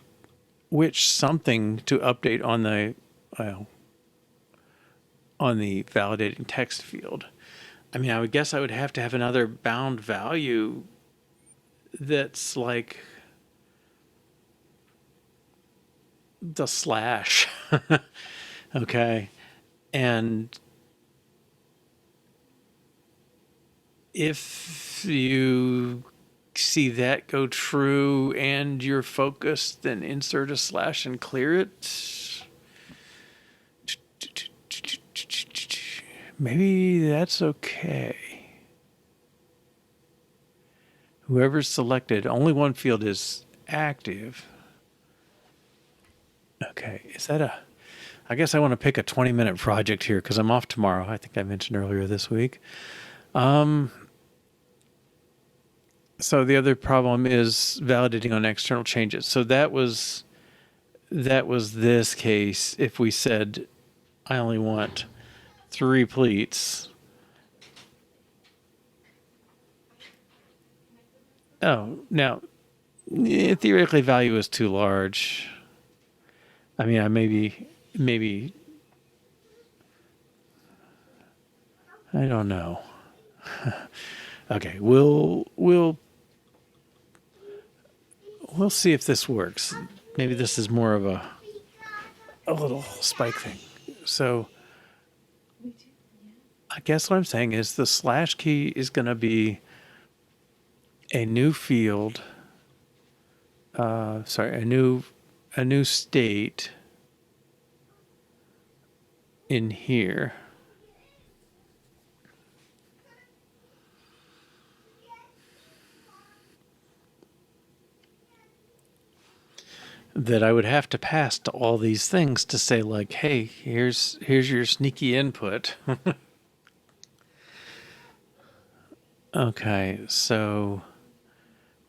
something to update uh, on the validating text field. I mean, I would guess I would have to have another bound value that's like the slash. Okay. And if you see that go true and you're focused, then insert a slash and clear it. Maybe that's okay. Whoever's selected, only one field is active. Okay, is that I guess I want to pick a 20-minute project here because I'm off tomorrow. I think I mentioned earlier this week. So the other problem is validating on external changes. So that was this case. If we said, I only want 3 pleats. Oh, now theoretically value is too large. I mean, I maybe I don't know. Okay, we'll see if this works. Maybe this is more of a little spike thing. So I guess what I'm saying is the slash key is going to be a new field. A new state in here. That I would have to pass to all these things to say like, hey, here's your sneaky input. Okay, so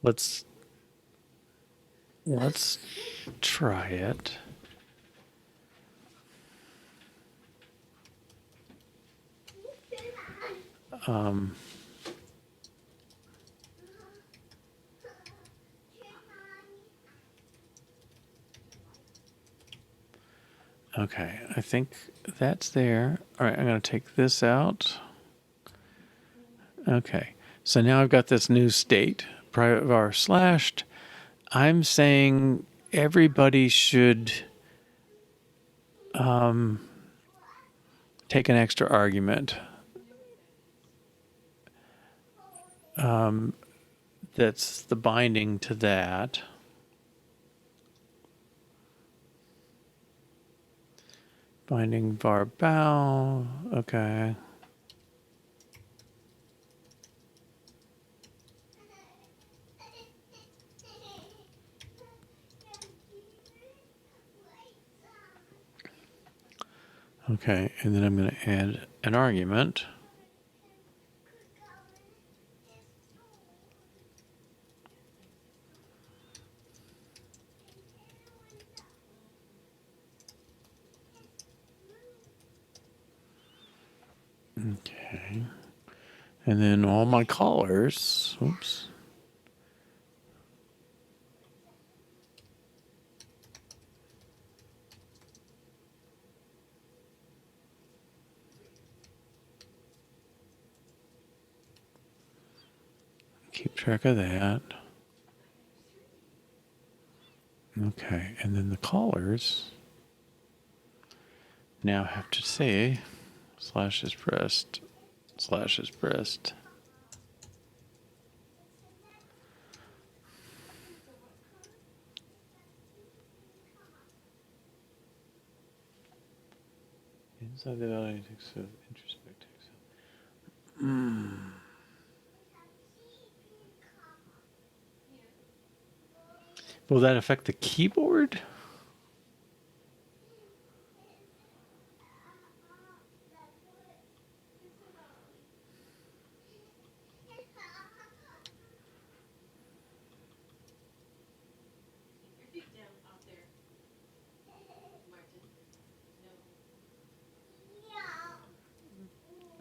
let's try it. Okay, I think that's there. All right, I'm going to take this out. Okay, so now I've got this new state, private var slashed. I'm saying everybody should take an extra argument. That's the binding to that. Binding var bow. Okay. Okay, and then I'm going to add an argument. Okay. And then all my callers, oops. Keep track of that. Okay, and then the callers now have to say slash is pressed, slash is pressed. Inside the validating text of introspect text. Will that affect the keyboard?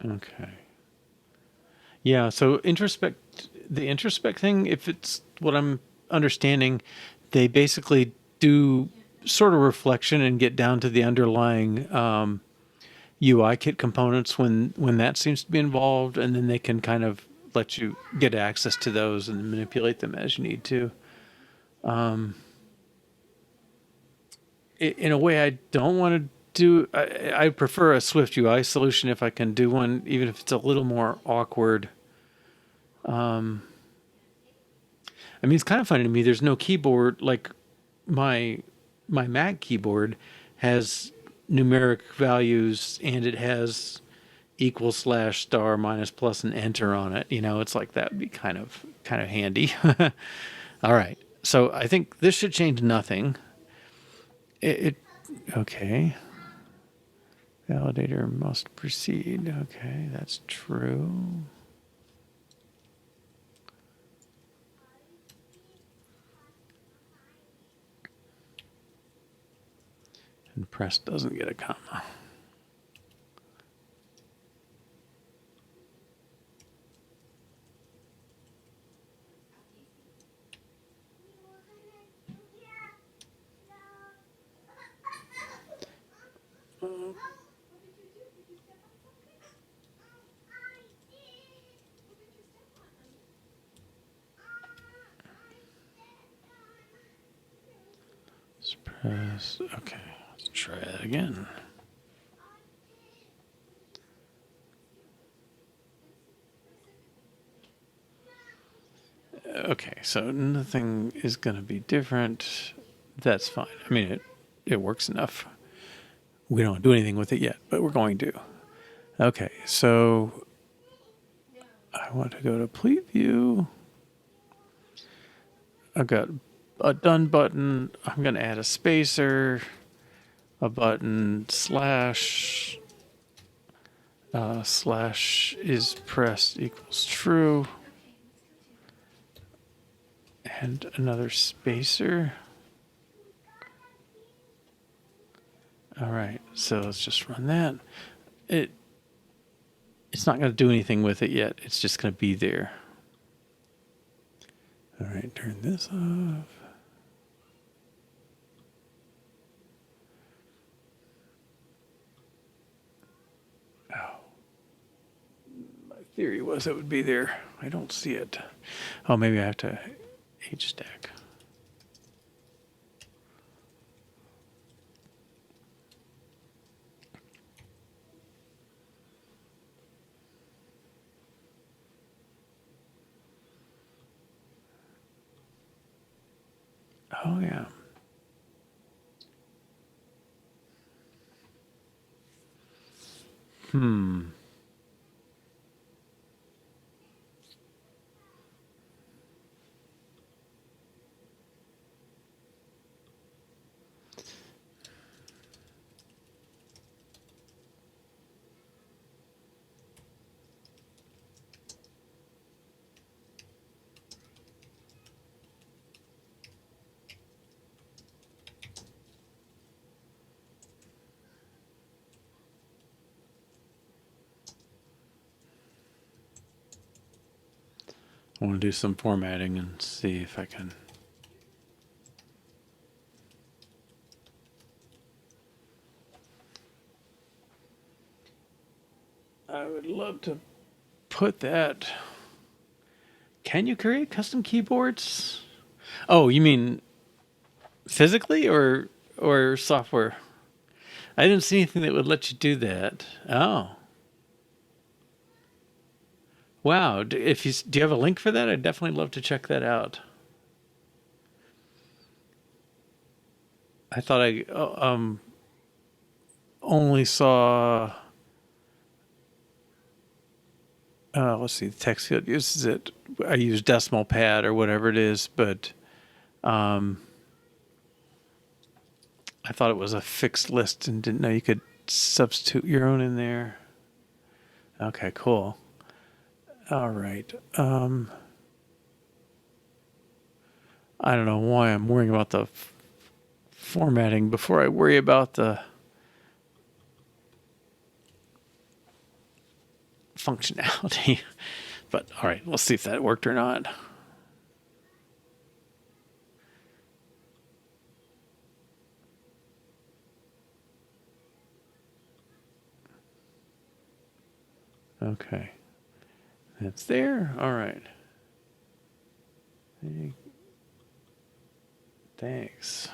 Okay. Yeah, so the introspect thing, if it's what I'm understanding, they basically do sort of reflection and get down to the underlying UI kit components when that seems to be involved, and then they can kind of let you get access to those and manipulate them as you need to. In a way, I don't want to do. I prefer a Swift UI solution if I can do one, even if it's a little more awkward. I mean, it's kind of funny to me. There's no keyboard like my Mac keyboard has numeric values and it has equal slash star minus plus and enter on it. You know, it's like that would be kind of handy. All right. So I think this should change nothing. It okay. Validator must proceed. Okay, that's true. And press doesn't get a comma. Let's press. Okay, let's try that again. Okay, so nothing is going to be different. That's fine. I mean, it works enough. We don't do anything with it yet, but we're going to. Okay, so I want to go to Pleat View. I've got a done button. I'm going to add a spacer, a button, slash is pressed equals true. And another spacer. All right, so let's just run that. It's not going to do anything with it yet. It's just going to be there. All right, turn this off. Oh. My theory was it would be there. I don't see it. Oh, maybe I have to H-stack. Oh, yeah. I want to do some formatting and see if I can. I would love to put that. Can you create custom keyboards? Oh, you mean physically or software? I didn't see anything that would let you do that. Oh. Wow. Do you have a link for that? I'd definitely love to check that out. I thought I only saw. Let's see. The text field uses it. I use decimal pad or whatever it is, but I thought it was a fixed list and didn't know you could substitute your own in there. Okay, cool. All right. I don't know why I'm worrying about the formatting before I worry about the functionality. But all right, let's see if that worked or not. Okay, that's there. All right. Thanks.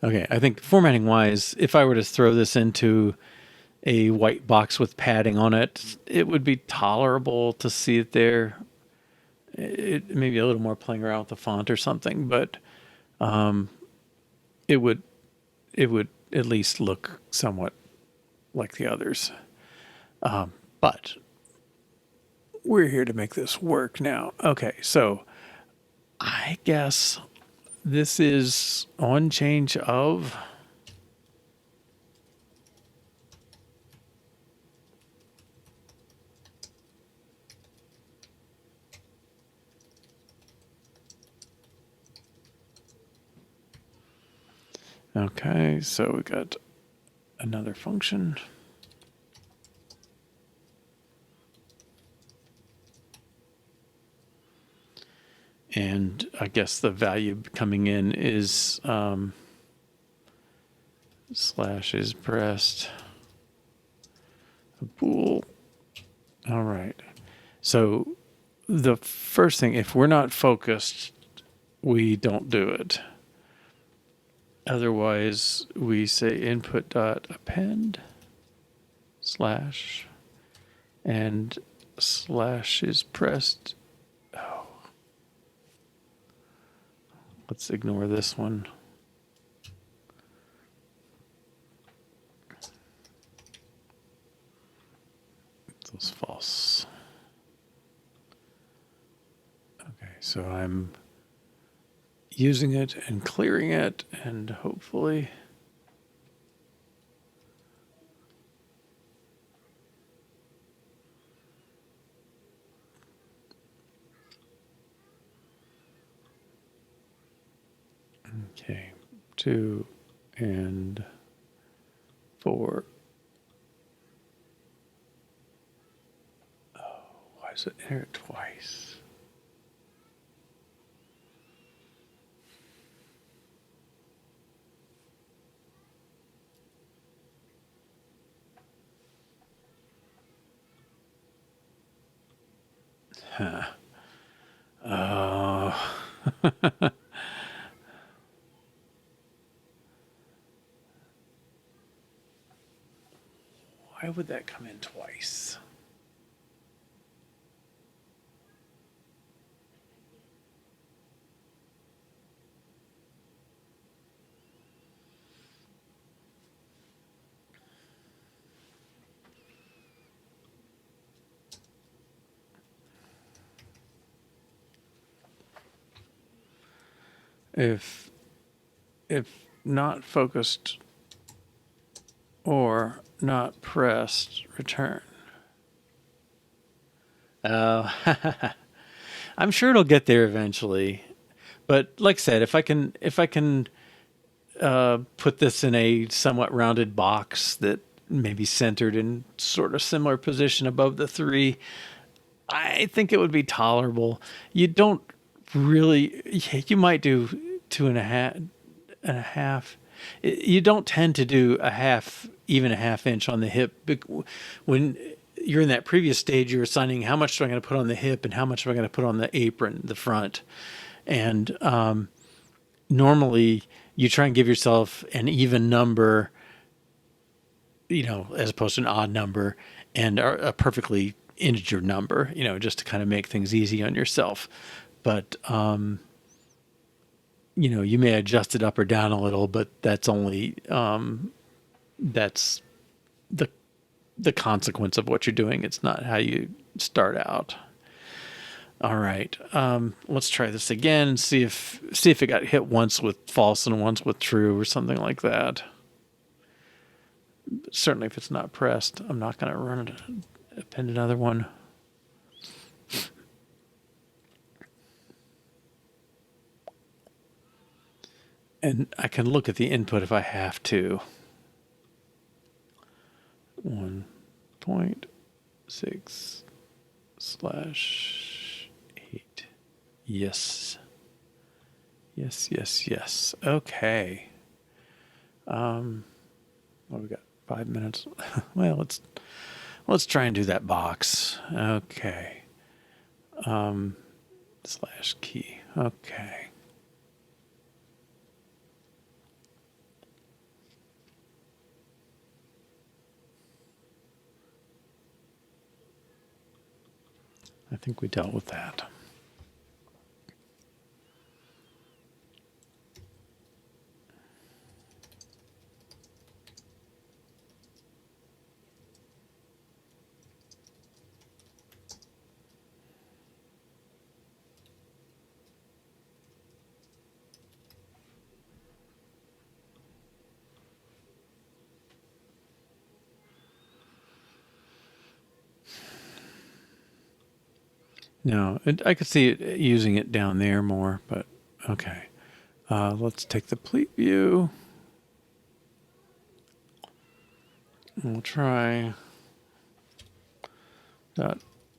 Okay, I think formatting wise, if I were to throw this into a white box with padding on it, it would be tolerable to see it there. It maybe a little more playing around with the font or something, but it would at least look somewhat like the others. But we're here to make this work now. Okay, so I guess this is on change of. Okay, so we got another function. And I guess the value coming in is slash is pressed a bool. All right. So the first thing, if we're not focused, we don't do it. Otherwise, we say input dot append slash and slash is pressed. Oh, let's ignore this one. That's false. Okay, so I'm using it and clearing it, and hopefully okay, 2 and 4. Oh, why is it here twice? Huh. Oh. Why would that come in twice? If not focused or not pressed, return. Oh, I'm sure it'll get there eventually. But like I said, if I can put this in a somewhat rounded box that maybe centered in sort of similar position above the 3, I think it would be tolerable. You don't really, you might do 2.5. You don't tend to do even a half inch on the hip. When you're in that previous stage, you're assigning how much am I going to put on the hip and how much am I going to put on the apron, the front. And normally you try and give yourself an even number, as opposed to an odd number, and a perfectly integer number, just to kind of make things easy on yourself. But, you may adjust it up or down a little, but that's only, that's the consequence of what you're doing. It's not how you start out. All right. Let's try this again and see if it got hit once with false and once with true or something like that. certainly if it's not pressed, I'm not going to run it, append another one. And I can look at the input if I have to. 1.6/8. Yes. Yes. Okay. Well, we got 5 minutes. Well, let's try and do that box. Okay. /key. Okay. I think we dealt with that. No, I could see it using it down there more, but okay. Let's take the pleat view. We'll try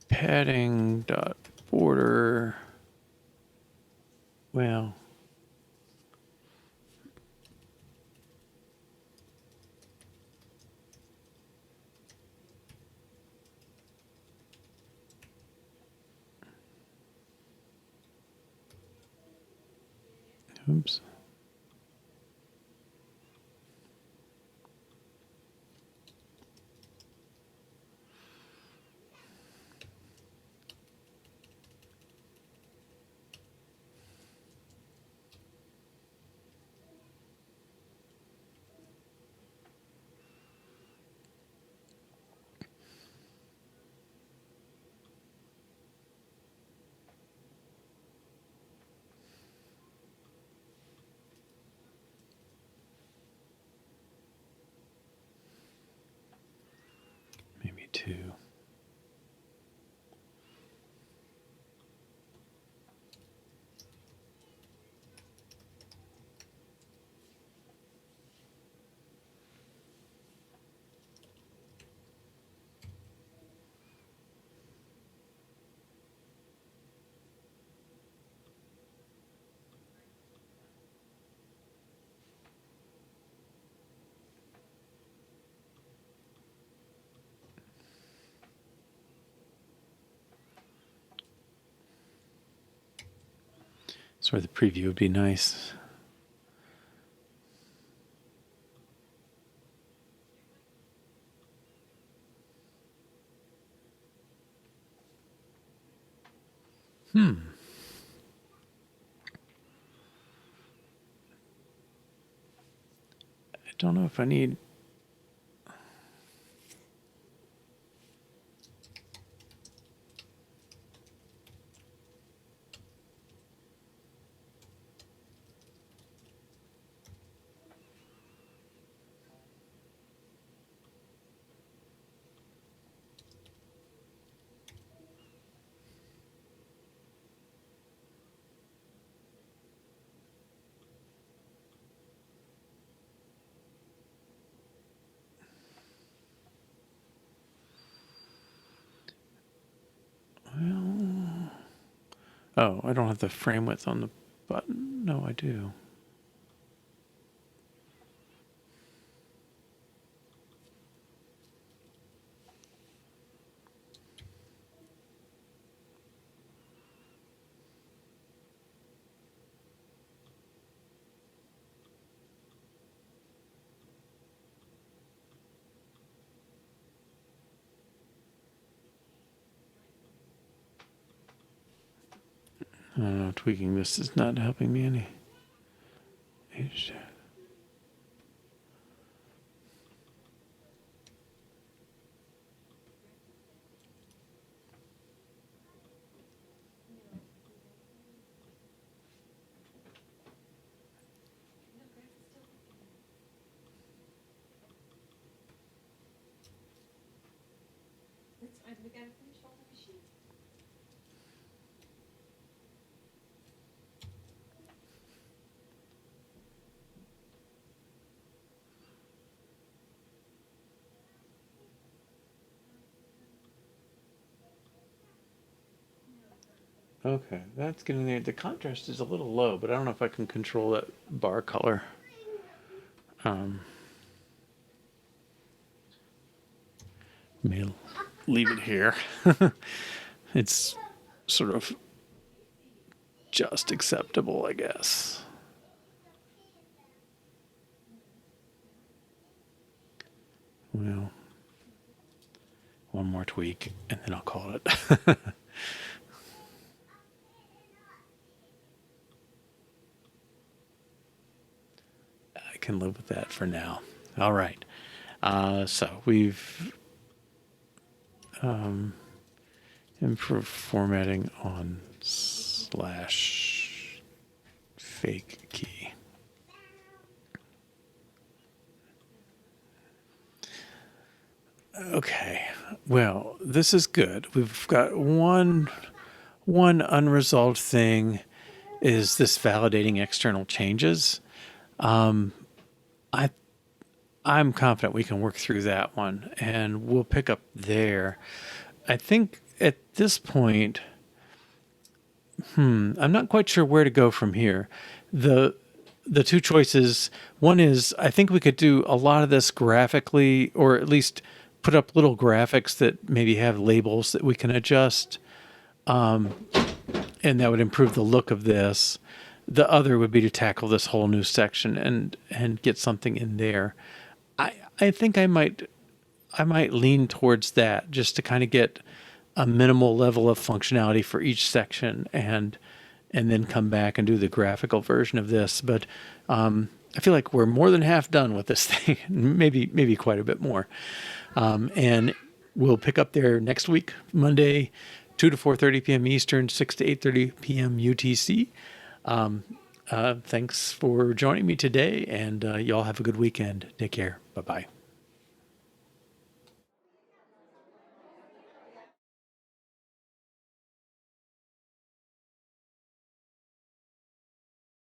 .padding .border. Well, oops. Maybe 2. That's where the preview would be nice. I don't know if I need. Well, oh, I don't have the frame width on the button. No, I do. I don't know, tweaking this is not helping me any. Okay, that's getting there. The contrast is a little low, but I don't know if I can control that bar color. May leave it here. It's sort of just acceptable, I guess. Well, one more tweak, and then I'll call it. I can live with that for now. All right. So we've improved formatting on /fake key. Okay. Well, this is good. We've got one unresolved thing is this validating external changes. I'm confident we can work through that one, and we'll pick up there. I think at this point, I'm not quite sure where to go from here. The two choices, one is I think we could do a lot of this graphically, or at least put up little graphics that maybe have labels that we can adjust, and that would improve the look of this. The other would be to tackle this whole new section and get something in there. I think I might lean towards that, just to kind of get a minimal level of functionality for each section, and then come back and do the graphical version of this. But I feel like we're more than half done with this thing, maybe quite a bit more. And we'll pick up there next week, Monday, 2 to 4:30 p.m. Eastern, 6 to 8:30 p.m. UTC. Thanks for joining me today, and y'all have a good weekend. Take care. Bye-bye.